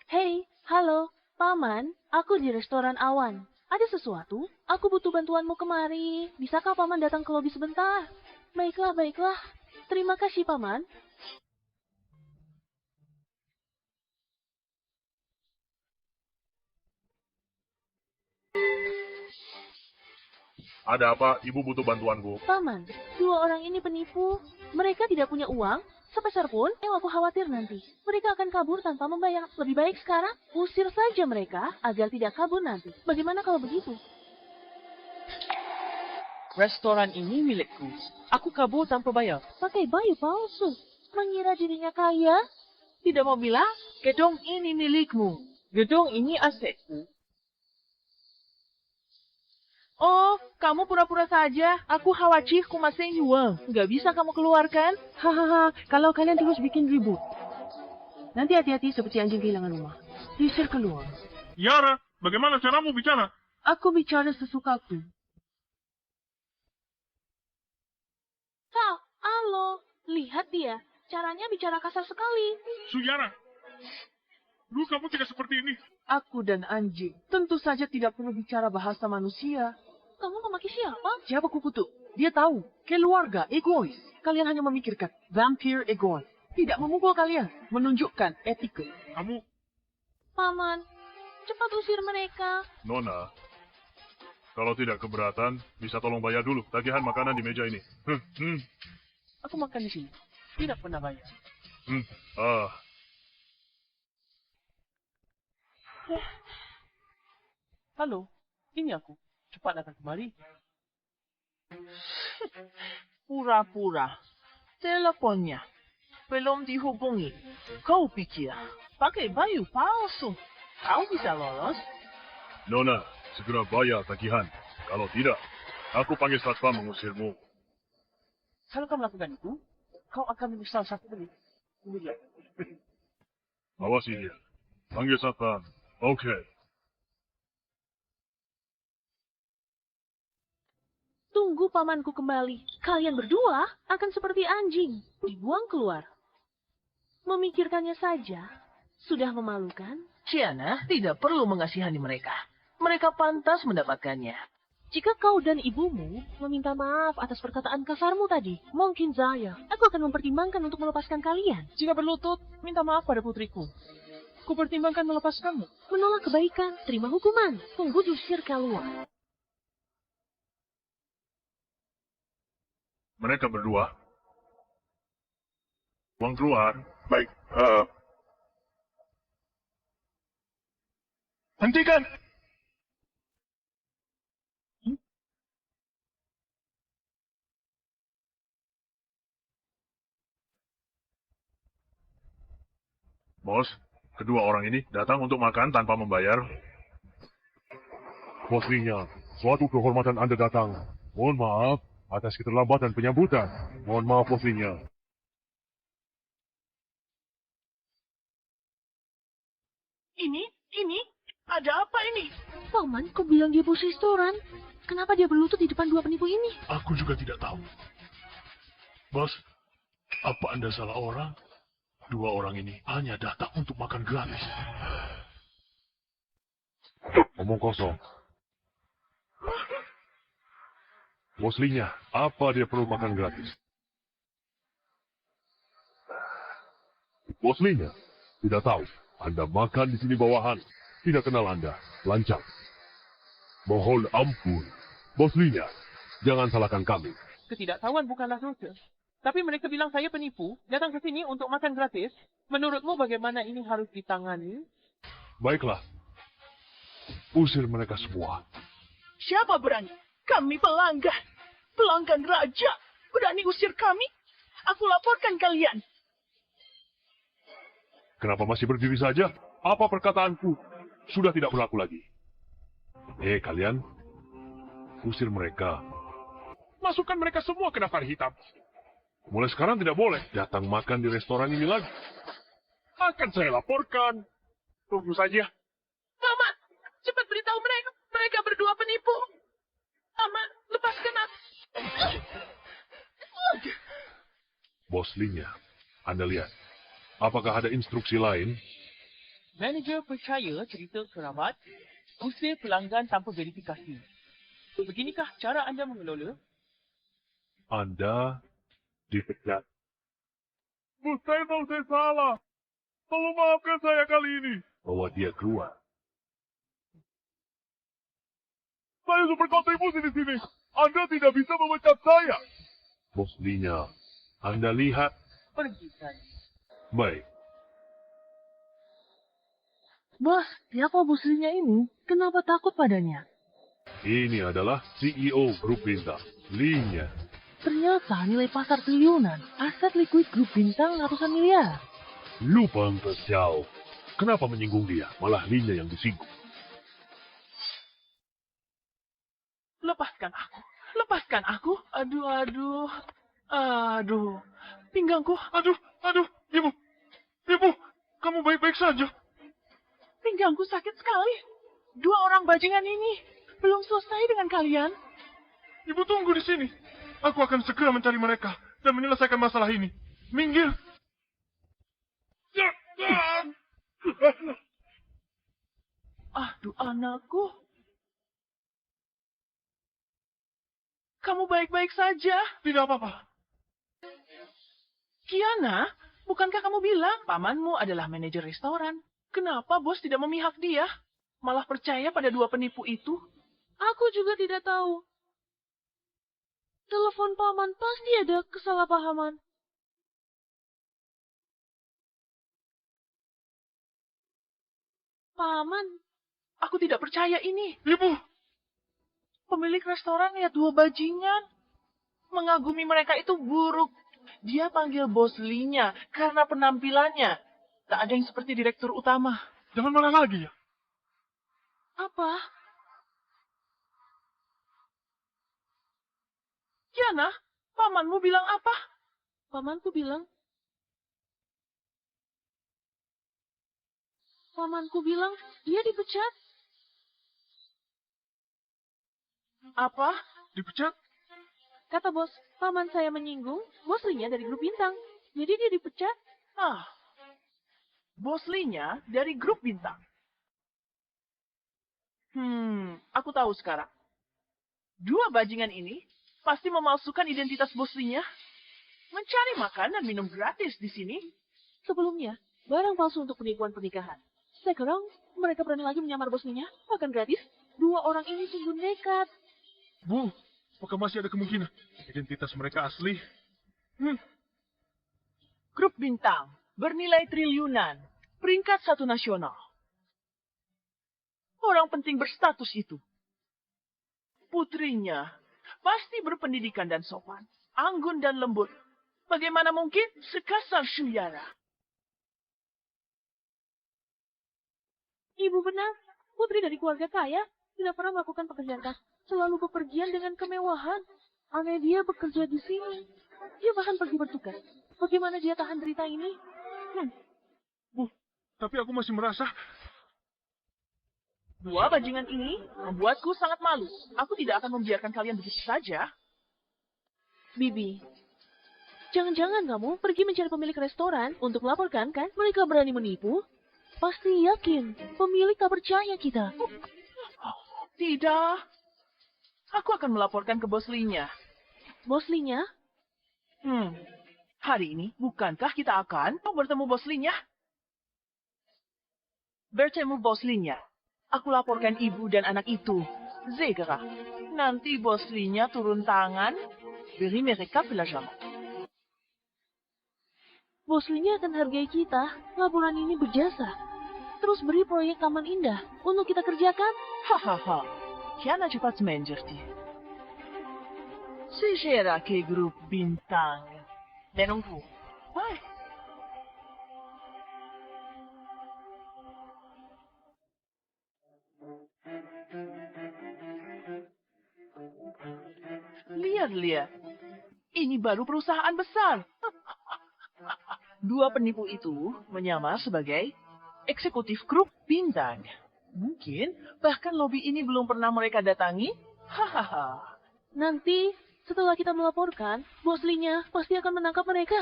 Hei, halo, paman. Aku di restoran Awan. Ada sesuatu? Aku butuh bantuanmu kemari. Bisakah paman datang ke lobi sebentar? Baiklah, baiklah. Terima kasih, paman. Ada apa? Ibu butuh bantuanku. Paman, dua orang ini penipu. Mereka tidak punya uang, sepeser pun yang aku khawatir nanti. Mereka akan kabur tanpa membayar. Lebih baik sekarang, usir saja mereka agar tidak kabur nanti. Bagaimana kalau begitu? Restoran ini milikku. Aku kabur tanpa bayar. Pakai baju palsu. Mengira dirinya kaya? Tidak mau bilang, gedung ini milikmu. Gedung ini asetku. Oh, kamu pura-pura saja. Aku khawatir kumasnya uang. Nggak bisa kamu keluarkan? Hahaha, kalau kalian terus bikin ribut. Nanti hati-hati seperti anjing kehilangan rumah. Diusir keluar. Yara, bagaimana caramu bicara? Aku bicara sesukaku. Halo, lihat dia. Caranya bicara kasar sekali. Suyara, dulu kamu tidak seperti ini. Aku dan anjing tentu saja tidak perlu bicara bahasa manusia. Kamu memaki siapa? Siapa kukutuk? Dia tahu. Keluarga egois. Kalian hanya memikirkan vampir egois. Tidak memukul kalian. Menunjukkan etika. Kamu, Paman, cepat usir mereka. Nona, kalau tidak keberatan, bisa tolong bayar dulu tagihan makanan di meja ini. Aku makan di sini. Tidak pernah bayar. Ah, Halo, ini aku. Cepat datang kemari. Pura-pura. Teleponnya belum dihubungi. Kau pikir pakai baju palsu kau bisa lolos? Nona, segera bayar tagihan. Kalau tidak, aku panggil satpam mengusirmu. Kalau kau melakukan itu, kau akan menyesal satu menit. Kemudian. Awasi dia. Panggil satpam. Oke. Tunggu pamanku kembali. Kalian berdua akan seperti anjing, dibuang keluar. Memikirkannya saja sudah memalukan. Ciana tidak perlu mengasihani mereka. Mereka pantas mendapatkannya. Jika kau dan ibumu meminta maaf atas perkataan kasarmu tadi, mungkin saya, aku akan mempertimbangkan untuk melepaskan kalian. Jika berlutut, minta maaf pada putriku. Ku pertimbangkan melepaskanmu. Menolak kebaikan, terima hukuman. Tunggu diusir keluar. Mereka berdua. Uang keluar. Baik. Hentikan! Bos, kedua orang ini datang untuk makan tanpa membayar. Bos Linya, suatu kehormatan Anda datang. Mohon maaf atas keterlambatan penyambutan. Mohon maaf, Bos Linya. Ini, ada apa ini? Paman, kau bilang dia bos restoran. Kenapa dia berlutut di depan dua penipu ini? Aku juga tidak tahu. Bos, apa Anda salah orang? Dua orang ini hanya datang untuk makan gratis. Omong kosong. Bos Linya, apa dia perlu makan gratis? Bos Linya, tidak tahu. Anda makan di sini bawahan. Tidak kenal Anda. Lancang. Mohon ampun. Bos Linya, jangan salahkan kami. Ketidaktahuan bukanlah dosa. Tapi mereka bilang saya penipu, datang ke sini untuk makan gratis. Menurutmu bagaimana ini harus ditangani? Baiklah. Usir mereka semua. Siapa berani? Kami pelanggan. Pelanggan raja. Berani usir kami? Aku laporkan kalian. Kenapa masih berdiri saja? Apa perkataanku sudah tidak berlaku lagi? Kalian. Usir mereka. Masukkan mereka semua ke daftar hitam. Mulai sekarang tidak boleh datang makan di restoran ini lagi. Akan saya laporkan. Tunggu saja. Paman, cepat beritahu mereka. Mereka berdua penipu. Paman, lepaskan aku. Bos Linya, Anda lihat. Apakah ada instruksi lain? Manager percaya cerita kerabat, usir pelanggan tanpa verifikasi. Beginikah cara anda mengelola? Anda dipecat. Bos, saya tahu saya salah. Tolong maafkan saya kali ini. Bawa dia keluar. Saya sudah berkontribusi di sini. Anda tidak bisa memecat saya. Bos Linya, Anda lihat. Pergi saja. Baik. Bos, siapa bos Linya ini? Kenapa takut padanya? Ini adalah CEO Grup Bintang, Linya. Ternyata nilai pasar triliunan, aset likuid grup bintang ratusan miliar. Lupa Jauh. Kenapa menyinggung dia? Malah Linya yang disinggung. Lepaskan aku. Lepaskan aku. Aduh. Pinggangku. Aduh. Ibu, kamu baik-baik saja. Pinggangku sakit sekali. Dua orang bajingan ini belum selesai dengan kalian. Ibu tunggu di sini. Aku akan segera mencari mereka dan menyelesaikan masalah ini. Minggir. Aduh, anakku. kamu baik-baik saja? Tidak apa-apa. Kiana, bukankah kamu bilang pamanmu adalah manajer restoran? Kenapa bos tidak memihak dia? Malah percaya pada dua penipu itu? Aku juga tidak tahu. Telepon paman pasti ada kesalahpahaman. Paman, Aku tidak percaya ini. Ibu, Pemilik restoran lihat dua bajingan. Mengagumi mereka itu buruk. Dia panggil bos Lee-nya karena penampilannya. Tak ada yang seperti direktur utama. jangan marah lagi ya. apa? Kiana, pamanmu bilang apa? Pamanku bilang dia dipecat. Apa? Dipecat? Kata bos, paman saya menyinggung bos Lee-nya dari grup bintang. Jadi dia dipecat. Bos Lee-nya dari grup bintang. Aku tahu sekarang. Dua bajingan ini pasti memalsukan identitas bos Lee-nya. Mencari makan dan minum gratis di sini. Sebelumnya, barang palsu untuk penipuan pernikahan. Sekarang, mereka berani lagi menyamar bos Lee-nya, makan gratis. Dua orang ini sungguh nekat. Bu, apakah masih ada kemungkinan identitas mereka asli? Grup bintang bernilai triliunan. Peringkat 1 nasional. Orang penting berstatus itu. Putrinya pasti berpendidikan dan sopan. Anggun dan lembut. Bagaimana mungkin sekasar Syuyara? Ibu benar, putri dari keluarga kaya, tidak pernah melakukan pekerjaan keras. Selalu bepergian dengan kemewahan. Aneh dia bekerja di sini. Dia bahkan pergi bertugas. Bagaimana dia tahan derita ini? Bu, tapi aku masih merasa... Dua bajingan ini membuatku sangat malu. Aku tidak akan membiarkan kalian begitu saja. Bibi, jangan-jangan kamu pergi mencari pemilik restoran untuk melaporkan, kan? Mereka berani menipu? Pasti yakin pemilik tak percaya kita. Tidak. Aku akan melaporkan ke bos Lee-nya. Bos Lee-nya? Hari ini, bukankah kita akan bertemu bos Lee-nya? Bertemu bos Lee-nya. Aku laporkan ibu dan anak itu. Segera. Nanti bos Lee-nya turun tangan. Beri mereka pelajaran. Bos Lee-nya akan hargai kita. Laporan ini berjasa. Terus beri proyek Taman Indah untuk kita kerjakan. Hahaha. Kiana cepat mengerti. Segera ke grup bintang. Menunggu. Hai. Lihat. Ini baru perusahaan besar. Dua penipu itu menyamar sebagai eksekutif grup bintang. Mungkin bahkan lobi ini belum pernah mereka datangi. Hahaha. Nanti, setelah kita melaporkan, bos Lee-nya pasti akan menangkap mereka.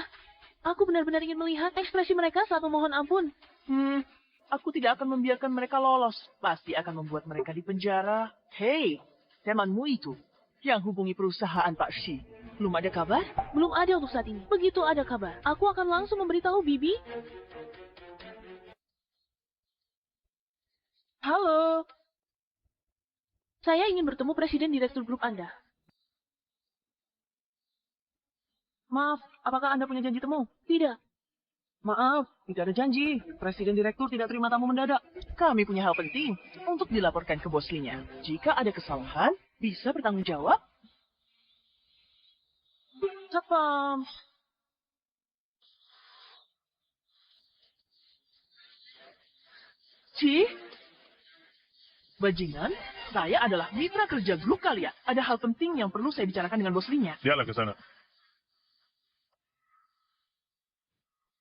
Aku benar-benar ingin melihat ekspresi mereka saat memohon ampun. Aku tidak akan membiarkan mereka lolos. Pasti akan membuat mereka dipenjara. Hei, temanmu itu yang hubungi perusahaan Pak Shi. Belum ada kabar? Belum ada untuk saat ini. Begitu ada kabar, aku akan langsung memberitahu Bibi. Halo. Saya ingin bertemu Presiden Direktur Grup Anda. Maaf, apakah Anda punya janji temu? Tidak. Maaf, tidak ada janji. Presiden Direktur tidak terima tamu mendadak. Kami punya hal penting untuk dilaporkan ke bos Lee-nya. Jika ada kesalahan, bisa bertanggung jawab. Satpam. Bajingan, saya adalah mitra kerja grup kalian. Ada hal penting yang perlu saya bicarakan dengan bos Lee-nya. Lihatlah ke sana.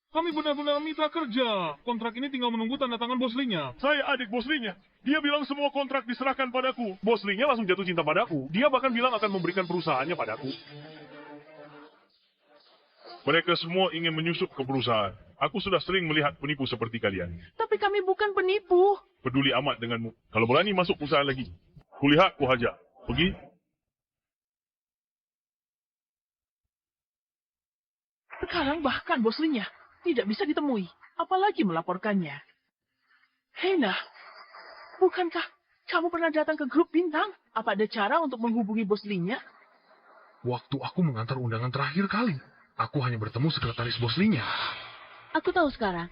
Kami benar-benar mitra kerja. Kontrak ini tinggal menunggu tanda tangan bos Lee-nya. Saya adik bos Lee-nya. Dia bilang semua kontrak diserahkan padaku. Bos Lee-nya langsung jatuh cinta padaku. Dia bahkan bilang akan memberikan perusahaannya padaku. Mereka semua ingin menyusup ke perusahaan. Aku sudah sering melihat penipu seperti kalian. Tapi kami bukan penipu. Peduli amat denganmu. Kalau berani masuk perusahaan lagi, kulihat ku hajar. Pergi. Sekarang bahkan bos Linya tidak bisa ditemui, apalagi melaporkannya. Hena, bukankah kamu pernah datang ke grup bintang? Apa ada cara untuk menghubungi bos Linya? Waktu aku mengantar undangan terakhir kali, aku hanya bertemu sekretaris bos Linya. Aku tahu sekarang.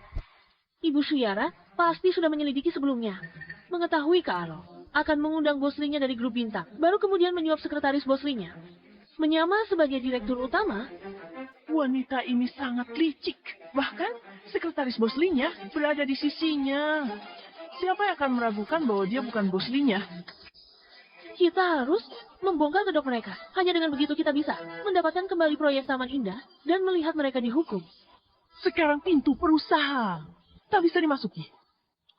Ibu Suyara pasti sudah menyelidiki sebelumnya. Mengetahui Kak Alo akan mengundang bos Linya dari grup bintang, baru kemudian menyuap sekretaris bos Linya. Menyamar sebagai direktur utama. Wanita ini sangat licik. Bahkan sekretaris bos Linya berada di sisinya. Siapa yang akan meragukan bahwa dia bukan bos Linya? Kita harus membongkar kedok mereka. Hanya dengan begitu kita bisa mendapatkan kembali proyek Taman Indah dan melihat mereka dihukum. Sekarang pintu perusahaan tak bisa dimasuki.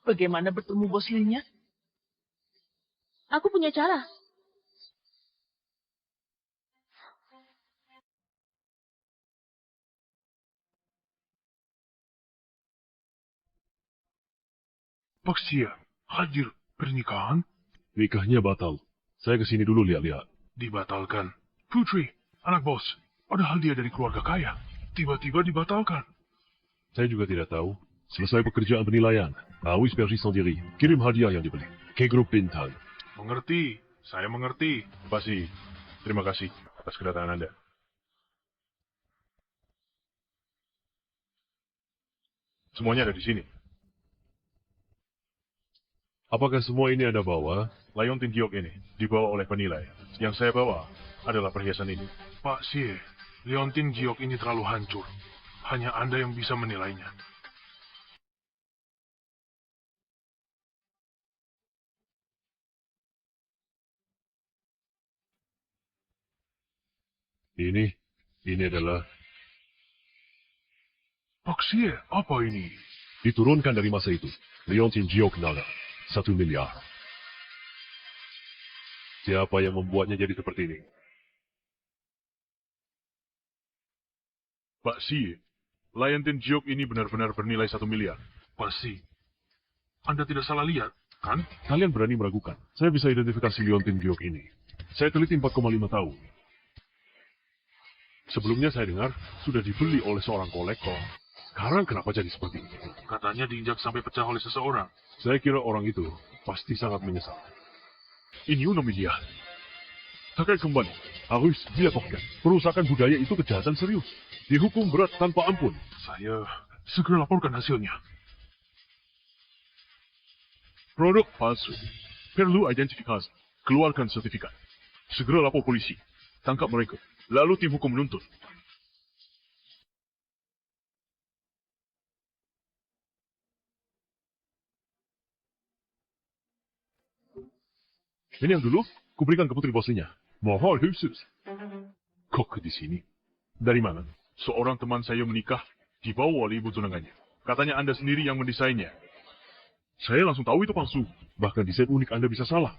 Bagaimana bertemu bos Linya? Aku punya cara. Pak Xie, hadir pernikahan? Nikahnya batal. Saya kesini dulu lihat-lihat. Dibatalkan. Putri, anak bos, padahal dia dari keluarga kaya. Tiba-tiba dibatalkan. Saya juga tidak tahu. Selesai pekerjaan penilaian, Awis versi sendiri. Kirim hadiah yang dibeli. Ke grup bintang. Mengerti, saya mengerti. Pasti. Terima kasih atas kedatangan Anda. Semuanya ada di sini. Apakah semua ini Anda bawa? Leontin Giok ini dibawa oleh penilai. Yang saya bawa adalah perhiasan ini. Pak Xie, Leontin Giok ini terlalu hancur. Hanya Anda yang bisa menilainya. Ini adalah Pak Xie, apa ini? diturunkan dari masa itu. Leontin Giok Naga, 1 miliar. Siapa yang membuatnya jadi seperti ini? Pak Si, Leontin Giok ini benar-benar bernilai 1 miliar. Pak Xie, Anda tidak salah lihat, kan? Kalian berani meragukan. Saya bisa identifikasi Leontin Giok ini. Saya teliti 4,5 tahun. Sebelumnya saya dengar sudah dibeli oleh seorang kolektor. Sekarang kenapa jadi seperti ini? Katanya diinjak sampai pecah oleh seseorang. Saya kira orang itu pasti sangat menyesal. Ini 1 miliar. Takai kembali. Harus dilaporkan. Perusahaan budaya itu kejahatan serius. Dihukum berat tanpa ampun. Saya segera laporkan hasilnya. Produk palsu. Perlu identifikasi. Keluarkan sertifikat. Segera lapor polisi. Tangkap mereka. Lalu tim hukum menuntut. Ini yang dulu, kuberikan ke putri bosnya. Mohon khusus. Kok di sini? Dari mana? Seorang teman saya menikah, dibawa oleh ibu tunangannya. Katanya Anda sendiri yang mendesainnya. Saya langsung tahu itu palsu. Bahkan desain unik Anda bisa salah.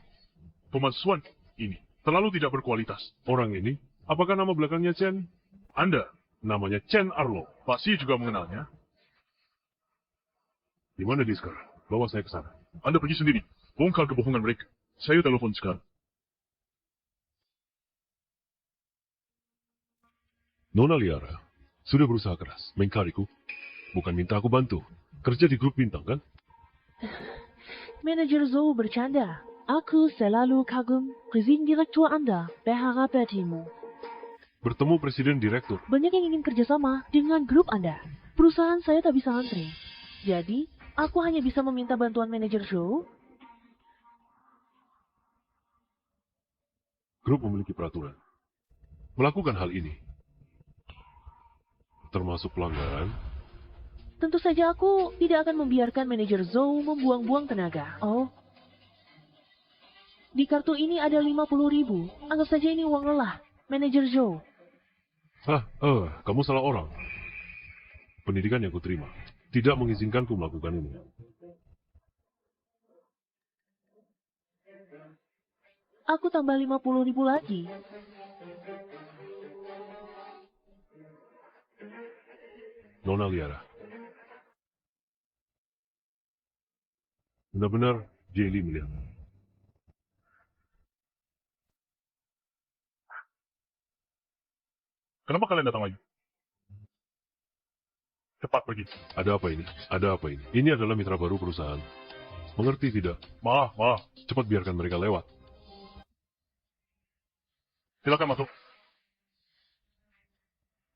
Pemalsuan ini terlalu tidak berkualitas. Orang ini, apakah nama belakangnya Chen? Anda, Namanya Chen Arlo. Pak Si juga mengenalnya. Di mana dia sekarang? Bawa saya ke sana. Anda pergi sendiri. Bongkar kebohongan mereka. Saya telepon sekarang. Nona Liara, sudah berusaha keras mengkariku. Bukan minta aku bantu. Kerja di grup bintang, kan? Manajer Zou bercanda. Aku selalu kagum rezim direktur Anda berharap bertemu. Bertemu presiden direktur. Banyak yang ingin kerjasama dengan grup Anda. Perusahaan saya tak bisa antri. Jadi, aku hanya bisa meminta bantuan manajer Zou. Grup memiliki peraturan. Melakukan hal ini. Termasuk pelanggaran. Tentu saja aku tidak akan membiarkan manajer Zou membuang-buang tenaga. Oh. Di kartu ini ada 50.000. Anggap saja ini uang lelah. Manajer Zou. Kamu salah orang. Pendidikan yang kuterima tidak mengizinkanku melakukan ini. Aku tambah 50.000 lagi. Nona Liara. Benar-benar jeli melihat. Kenapa kalian datang lagi? Cepat pergi. Ada apa ini? Ada apa ini? Ini adalah mitra baru perusahaan. Mengerti tidak? Maaf. Cepat biarkan mereka lewat. Silakan masuk.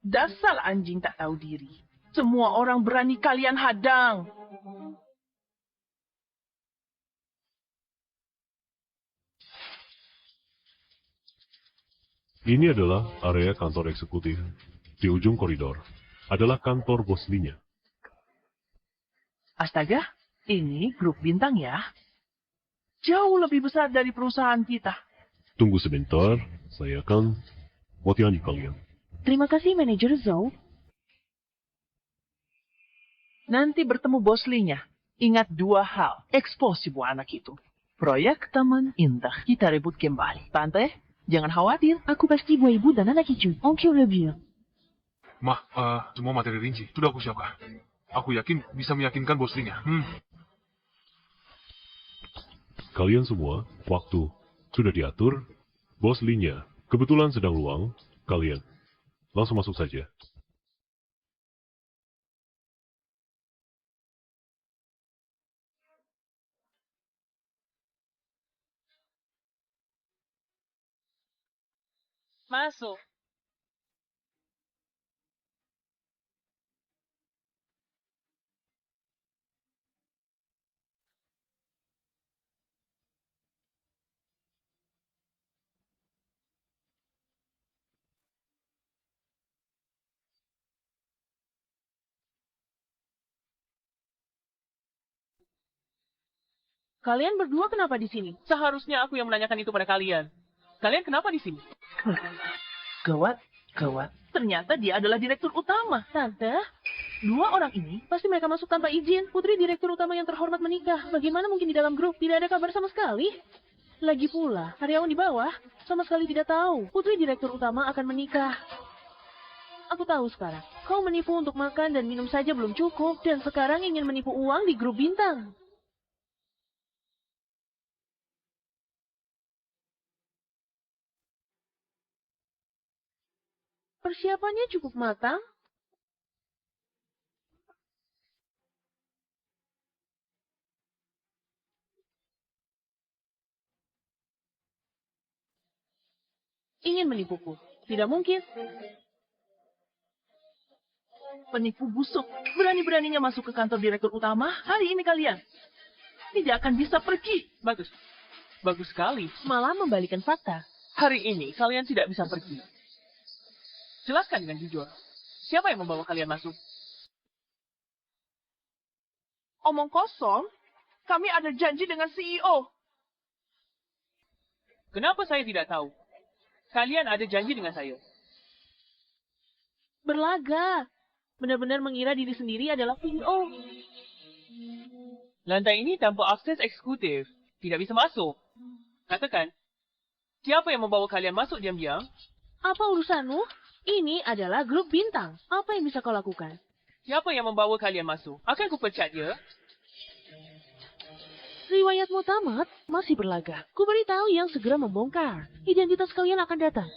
Dasar anjing tak tahu diri. Semua orang berani kalian hadang. Ini adalah area kantor eksekutif. Di ujung koridor adalah kantor bos Linya. Astaga, ini grup bintang ya. Jauh lebih besar dari perusahaan kita. Tunggu sebentar, saya akan motivasi kalian. Terima kasih, Manajer Zhou. Nanti bertemu bos Lee-nya. Ingat dua hal. Expose si buah anak itu. Proyek teman indah kita rebut kembali. Tante, jangan khawatir. Aku pasti buat ibu dan anak itu. Onkyo lebih. Ma, semua materi rinci sudah aku siapkan. Aku yakin bisa meyakinkan bos Lee-nya. Kalian semua, waktu sudah diatur. Bos Linya kebetulan sedang luang. Kalian langsung masuk saja. Masuk. Kalian berdua kenapa di sini? Seharusnya aku yang menanyakan itu pada kalian. Kalian kenapa di sini? Gawat. Ternyata dia adalah direktur utama. Tante, Dua orang ini, pasti mereka masuk tanpa izin. Putri direktur utama yang terhormat menikah. Bagaimana mungkin di dalam grup tidak ada kabar sama sekali? Lagi pula, karyawan di bawah sama sekali tidak tahu putri direktur utama akan menikah. Aku tahu sekarang. Kau menipu untuk makan dan minum saja belum cukup. Dan sekarang ingin menipu uang di grup bintang. Persiapannya cukup matang. Ingin menipuku. Tidak mungkin. penipu busuk. Berani-beraninya masuk ke kantor direktur utama. Hari ini kalian tidak akan bisa pergi. Bagus. Bagus sekali. Malah membalikan fakta. Hari ini kalian tidak bisa pergi. Jelaskan dengan jujur. Siapa yang membawa kalian masuk? Omong kosong. Kami ada janji dengan CEO. Kenapa saya tidak tahu? Kalian ada janji dengan saya. Berlaga. Benar-benar mengira diri sendiri adalah CEO. Lantai ini tanpa akses eksekutif. Tidak bisa masuk. Katakan, siapa yang membawa kalian masuk diam-diam? Apa urusanmu? Ini adalah grup bintang. Apa yang bisa kau lakukan? Siapa yang membawa kalian masuk? Akan kupecat dia. Riwayatmu tamat, masih berlaga. Ku beritahu yang segera membongkar. Identitas kalian akan datang.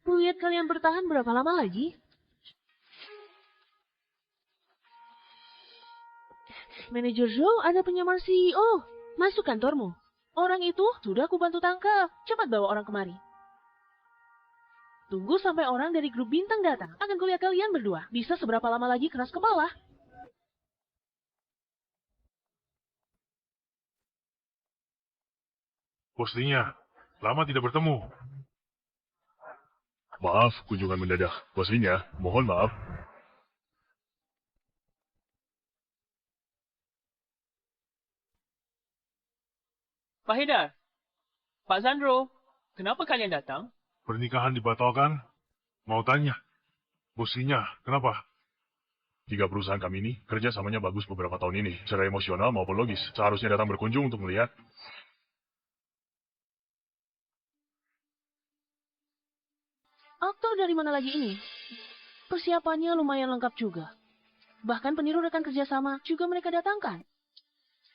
Kulihat kalian bertahan berapa lama lagi? Manajer Zhou ada penyamar CEO. Masuk kantormu. Orang itu sudah kubantu tangkap. Cepat bawa orang kemari. Tunggu sampai orang dari grup bintang datang. Akan kulihat kalian berdua. Bisa seberapa lama lagi keras kepala. Bos Lee-nya, lama tidak bertemu. Maaf, kunjungan mendadak. Bos Linya, mohon maaf. Pak Haidar, Pak Zandro, kenapa kalian datang? Pernikahan dibatalkan. Mau tanya, bos Lee-nya, kenapa? Tiga perusahaan kami ini kerjasamanya bagus beberapa tahun ini. Secara emosional maupun logis. Seharusnya datang berkunjung untuk melihat. Aktor dari mana lagi ini? Persiapannya lumayan lengkap juga. Bahkan peniru rekan kerjasama juga mereka datangkan.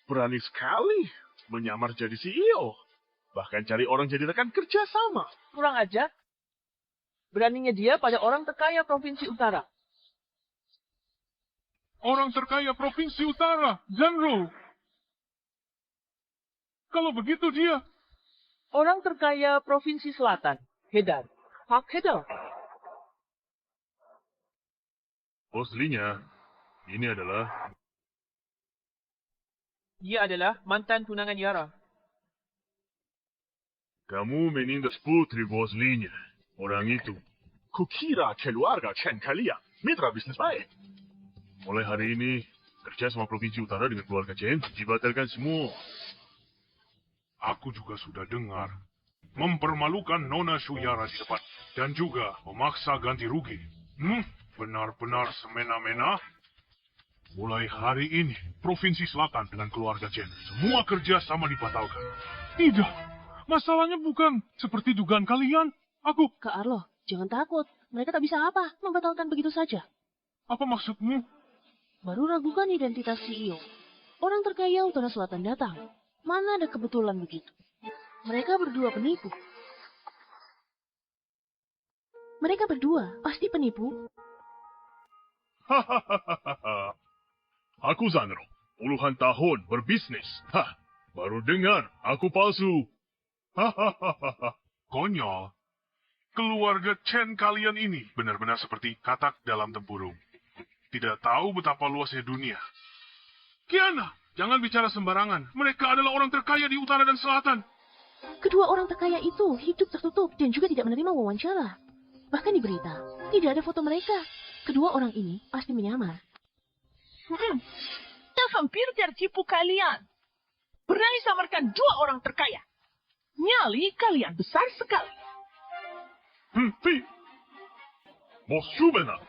Berani sekali menyamar jadi CEO. Bahkan cari orang jadi rekan kerjasama. Kurang ajar. Beraninya dia pada orang terkaya Provinsi Utara. orang terkaya Provinsi Utara, Zanro. Kalau begitu dia, Orang terkaya Provinsi Selatan, Hedar. Pak Hedar. Bos Linya, ini adalah... Dia adalah mantan tunangan Yara. Kamu menindas putri Bos Linya. Orang itu. Kukira keluarga Chen kalian mitra bisnis baik. Mulai hari ini, kerja sama Provinsi Utara dengan keluarga Chen dibatalkan semua. aku juga sudah dengar. Mempermalukan Nona Suyara di depan. Dan juga memaksa ganti rugi. Benar-benar semena-mena. Mulai hari ini, Provinsi Selatan dengan keluarga Chen, semua kerja sama dibatalkan. Tidak, masalahnya bukan seperti dugaan kalian. Kak Arlo, jangan takut. Mereka tak bisa apa, membatalkan begitu saja. Apa maksudmu? Baru ragukan identitas CEO. Orang terkaya Utara Selatan datang. Mana ada kebetulan begitu? Mereka berdua penipu. Mereka berdua pasti penipu. Hahaha. Aku Zanro, puluhan tahun berbisnis. Baru dengar aku palsu. Hahaha. Konyol. Keluarga Chen kalian ini benar-benar seperti katak dalam tempurung. Tidak tahu betapa luasnya dunia. Kiana, jangan bicara sembarangan. Mereka adalah orang terkaya di utara dan selatan. Kedua orang terkaya itu hidup tertutup dan juga tidak menerima wawancara. Bahkan di berita, tidak ada foto mereka. Kedua orang ini pasti menyamar. Saya hampir tertipu kalian. Berani samarkan dua orang terkaya. Nyali kalian besar sekali. Bos Subena.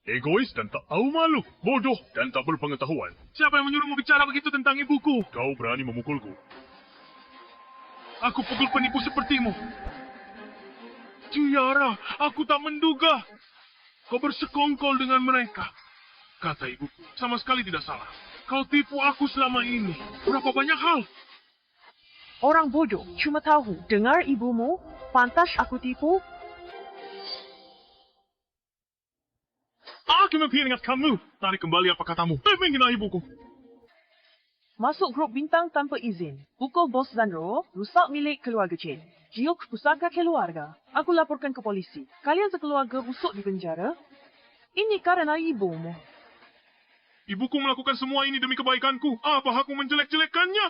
Egois dan tak tahu malu. Bodoh dan tak berpengetahuan. Siapa yang menyuruhmu bicara begitu tentang ibuku? Kau berani memukulku. Aku pukul penipu sepertimu. Tiara, aku tak menduga. Kau bersekongkol dengan mereka. Kata ibuku, sama sekali tidak salah. Kau tipu aku selama ini. Berapa banyak hal. Orang bodoh cuma tahu dengar ibumu, pantas aku tipu. Aku memperingat kamu. Tarik kembali apa katamu. Menghina ibuku. Masuk grup bintang tanpa izin. Pukul bos Zanro, rusak milik keluarga Chen. Giok pusaka keluarga. Aku laporkan ke polisi. Kalian sekeluarga busuk di penjara. Ini karena ibumu. Ibuku melakukan semua ini demi kebaikanku. Apa aku menjelek-jelekkannya?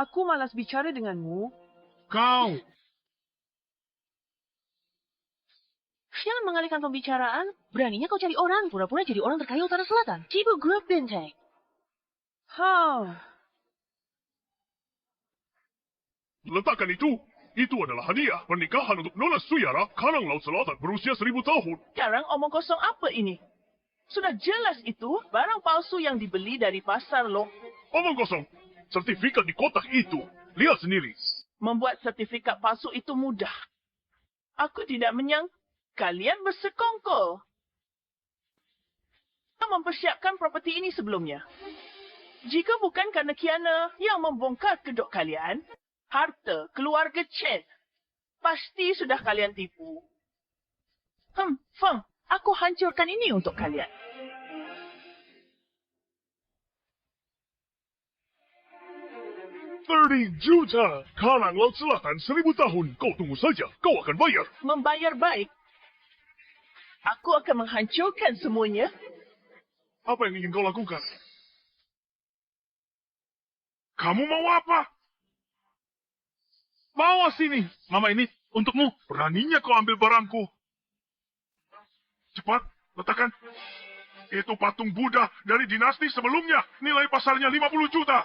Aku malas bicara denganmu. Kau. Jangan mengalihkan pembicaraan. Beraninya kau cari orang. Pura-pura jadi orang terkaya Utara Selatan. Cibu grup bintang. Letakkan itu. Itu adalah hadiah pernikahan untuk Nona Suyara, Kanang Laut Selatan berusia 1000 tahun. Sekarang omong kosong apa ini? Sudah jelas itu barang palsu yang dibeli dari pasar loh. Omong kosong. Sertifikat di kotak itu. Lihat sendiri. Membuat sertifikat palsu itu mudah. Aku tidak menyangka kalian bersekongkol. Kita mempersiapkan properti ini sebelumnya. Jika bukan karena Kiana yang membongkar kedok kalian, harta keluarga Chen pasti sudah kalian tipu. Feng, aku hancurkan ini untuk kalian. $30 juta. Kanang Laut Selatan 1000 tahun. Kau tunggu saja. Kau akan bayar. Membayar baik. Aku akan menghancurkan semuanya. Apa yang ingin kau lakukan? Kamu mau apa? Bawa sini. Mama ini untukmu. Beraninya kau ambil barangku. Cepat, letakkan. Itu patung Buddha dari dinasti sebelumnya. Nilai pasarnya 50 juta.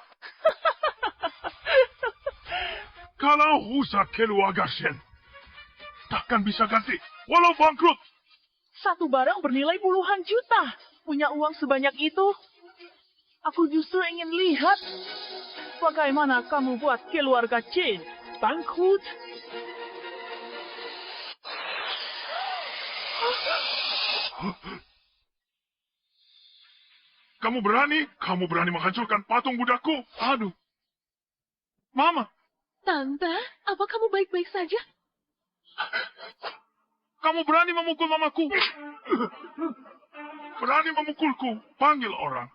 Kalau rusak keluarga Shen, takkan bisa ganti. Walau bangkrut. Satu barang bernilai puluhan juta. Punya uang sebanyak itu. Aku justru ingin lihat bagaimana kamu buat keluarga Chen bangkrut. Kamu berani menghancurkan patung Buddhaku. Aduh. Mama, Tante, apa kamu baik-baik saja? kamu berani memukul mamaku. berani memukulku, panggil orang.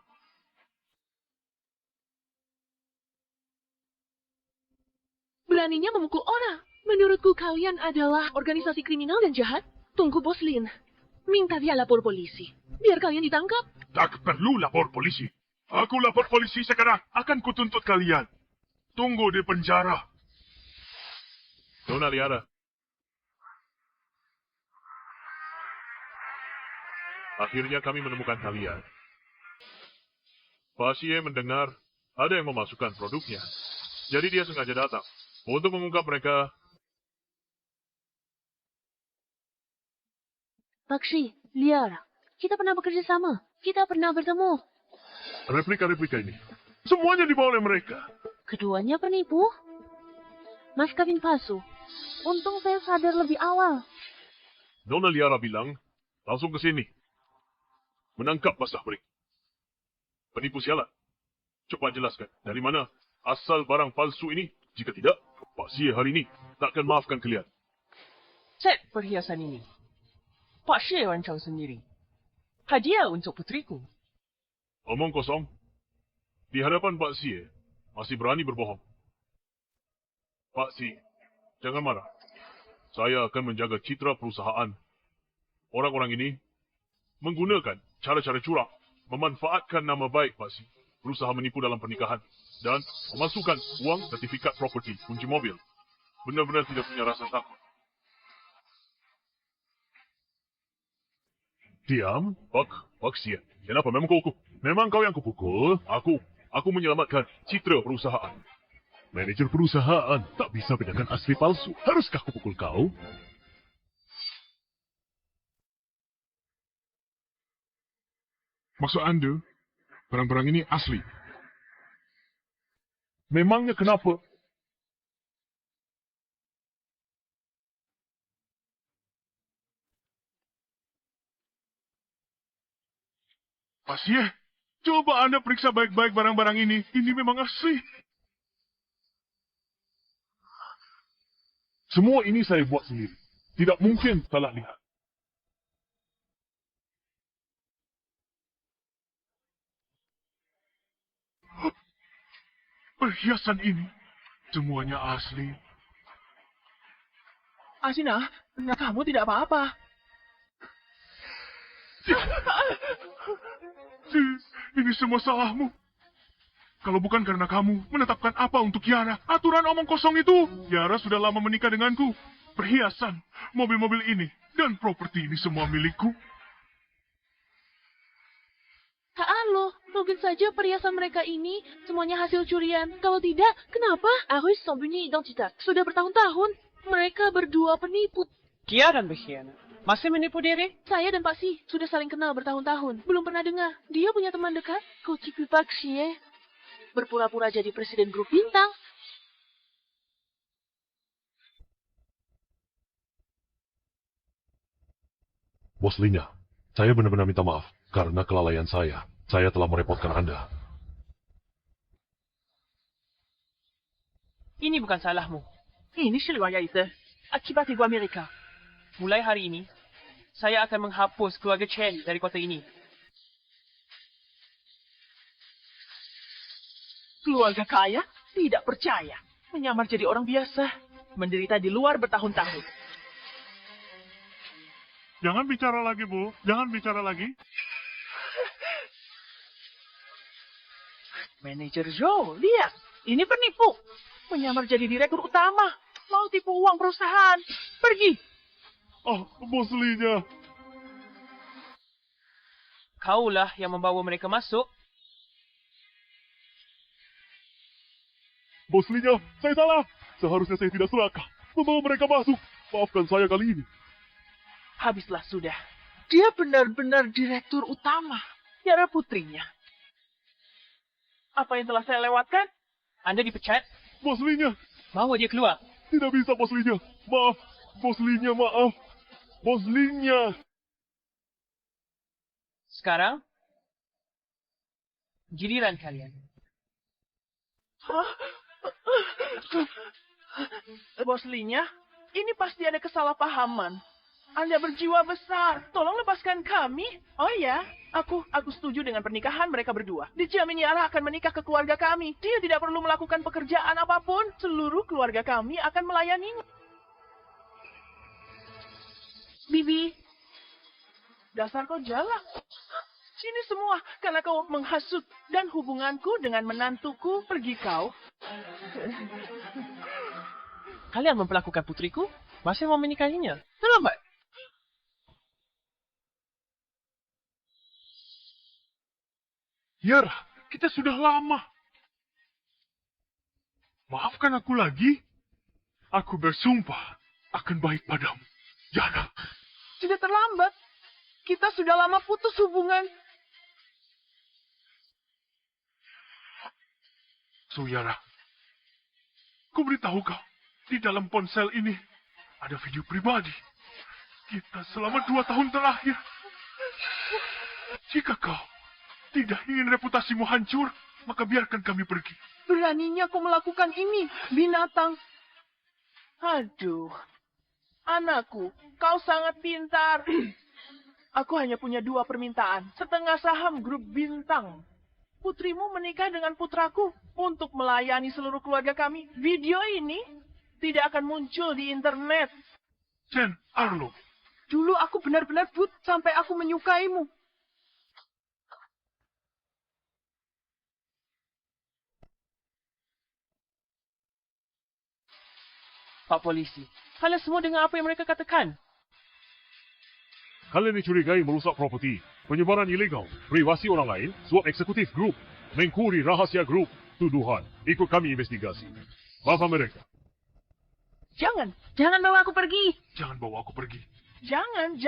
Beraninya memukul orang. Menurutku kalian adalah organisasi kriminal dan jahat. Tunggu Bos Lin. Minta dia lapor polisi. Biar kalian ditangkap. Tak perlu lapor polisi. Aku lapor polisi sekarang. Akan kutuntut kalian. Tunggu di penjara. Nona Liara. Akhirnya kami menemukan kalian. Pak Xie mendengar ada yang memasukkan produknya. Jadi dia sengaja datang untuk mengungkap mereka. Pak Xi, Liara, kita pernah bekerja sama. Kita pernah bertemu. Replika-replika ini. Semuanya dibawa oleh mereka. Keduanya penipu. Mas kawin palsu. Untung saya sadar lebih awal. Nona Liara bilang, langsung ke sini. Menangkap Mas Zahri. Penipu sialan. Coba jelaskan, dari mana asal barang palsu ini? Jika tidak, Pak Xie hari ini tak akan maafkan kalian. Set perhiasan ini. Pak Xie rancang sendiri. Hadiah untuk putriku. Omong kosong. Di hadapan Pak Xie, masih berani berbohong. Pak Xie, jangan marah. Saya akan menjaga citra perusahaan. Orang-orang ini menggunakan cara-cara curang, memanfaatkan nama baik Pak Xie, berusaha menipu dalam pernikahan, dan memasukkan uang, sertifikat properti, kunci mobil. Benar-benar tidak punya rasa takut. Diam. Pak Xie, kenapa memukulku? Memang kau yang kupukul. Aku menyelamatkan citra perusahaan. Manajer perusahaan tak bisa bedakan asli palsu. Haruskah kupukul kau? Maksud anda, barang-barang ini asli? Memangnya kenapa? Pak Xie, coba Anda periksa baik-baik barang-barang ini. Ini memang asli. Semua ini saya buat sendiri. Tidak mungkin salah lihat. Perhiasan ini semuanya asli. Asina, kamu tidak apa-apa. Ini semua salahmu. Kalau bukan karena kamu menetapkan apa untuk Yara, aturan omong kosong itu. Yara sudah lama menikah denganku. Perhiasan, mobil-mobil ini, dan properti ini semua milikku. Halo, mungkin saja perhiasan mereka ini semuanya hasil curian. Kalau tidak, kenapa? Harus sembunyi identitas. Sudah bertahun-tahun, mereka berdua penipu. Kia dan berkhianat. Masih menipu diri? Saya dan Pak Si sudah saling kenal bertahun-tahun. Belum pernah dengar. Dia punya teman dekat. Koci Pak Si, berpura-pura jadi presiden grup bintang. Bos Linya, saya benar-benar minta maaf karena kelalaian saya. Saya telah merepotkan Anda. Ini bukan salahmu. Ini Shilwaya itu. Akibat Ibu Amerika. Mulai hari ini, saya akan menghapus keluarga Chen dari kota ini. Keluarga kaya? Tidak percaya. Menyamar jadi orang biasa. Menderita di luar bertahun-tahun. Jangan bicara lagi, Bu. Jangan bicara lagi. Manajer Joe, lihat. Ini penipu. Menyamar jadi direktur utama. Mau tipu uang perusahaan. Pergi. Oh, Bos Linya. Kaulah yang membawa mereka masuk. Bos Linya, saya salah. Seharusnya saya tidak serakah membawa mereka masuk. Maafkan saya kali ini. Habislah sudah. Dia benar-benar direktur utama. Yara putrinya. Apa yang telah saya lewatkan? Anda dipecat, Bos Linya, bawa dia keluar. tidak bisa Bos Linya. Maaf, Bos Linya, maaf. Bos Linya. Sekarang, giliran kalian. Bos Linya, ini pasti ada kesalahpahaman. Anda berjiwa besar. Tolong lepaskan kami. Oh ya, Aku setuju dengan pernikahan mereka berdua. Dijamin Yara akan menikah ke keluarga kami. Dia tidak perlu melakukan pekerjaan apapun. Seluruh keluarga kami akan melayaninya. Bibi, dasar kau jalak. Sini semua, karena kau menghasut. Dan hubunganku dengan menantuku pergi kau. Kalian memperlakukan putriku? Masih mau menikahinya? Terlambat. Yara, kita sudah lama. Maafkan aku lagi. Aku bersumpah akan baik padamu. Yara, Tidak terlambat. Kita sudah lama putus hubungan. so Yara, ku beritahu kau, di dalam ponsel ini ada video pribadi kita selama 2 tahun terakhir. Jika kau tidak ingin reputasimu hancur, maka biarkan kami pergi. Beraninya kau melakukan ini, binatang. Aduh. Anakku, kau sangat pintar. Aku hanya punya 2 permintaan. Setengah saham grup Bintang. Putrimu menikah dengan putraku untuk melayani seluruh keluarga kami. Video ini tidak akan muncul di internet. Chen Arlo, Dulu aku benar-benar but sampai aku menyukaimu. Pak Polisi, kalian semua dengar apa yang mereka katakan? kalian dicurigai merusak properti, penyebaran ilegal, privasi orang lain, suap eksekutif grup, mengkuri rahasia grup, tuduhan. Ikut kami investigasi. Bawa mereka. Jangan bawa aku pergi. Jangan bawa aku pergi. Jangan.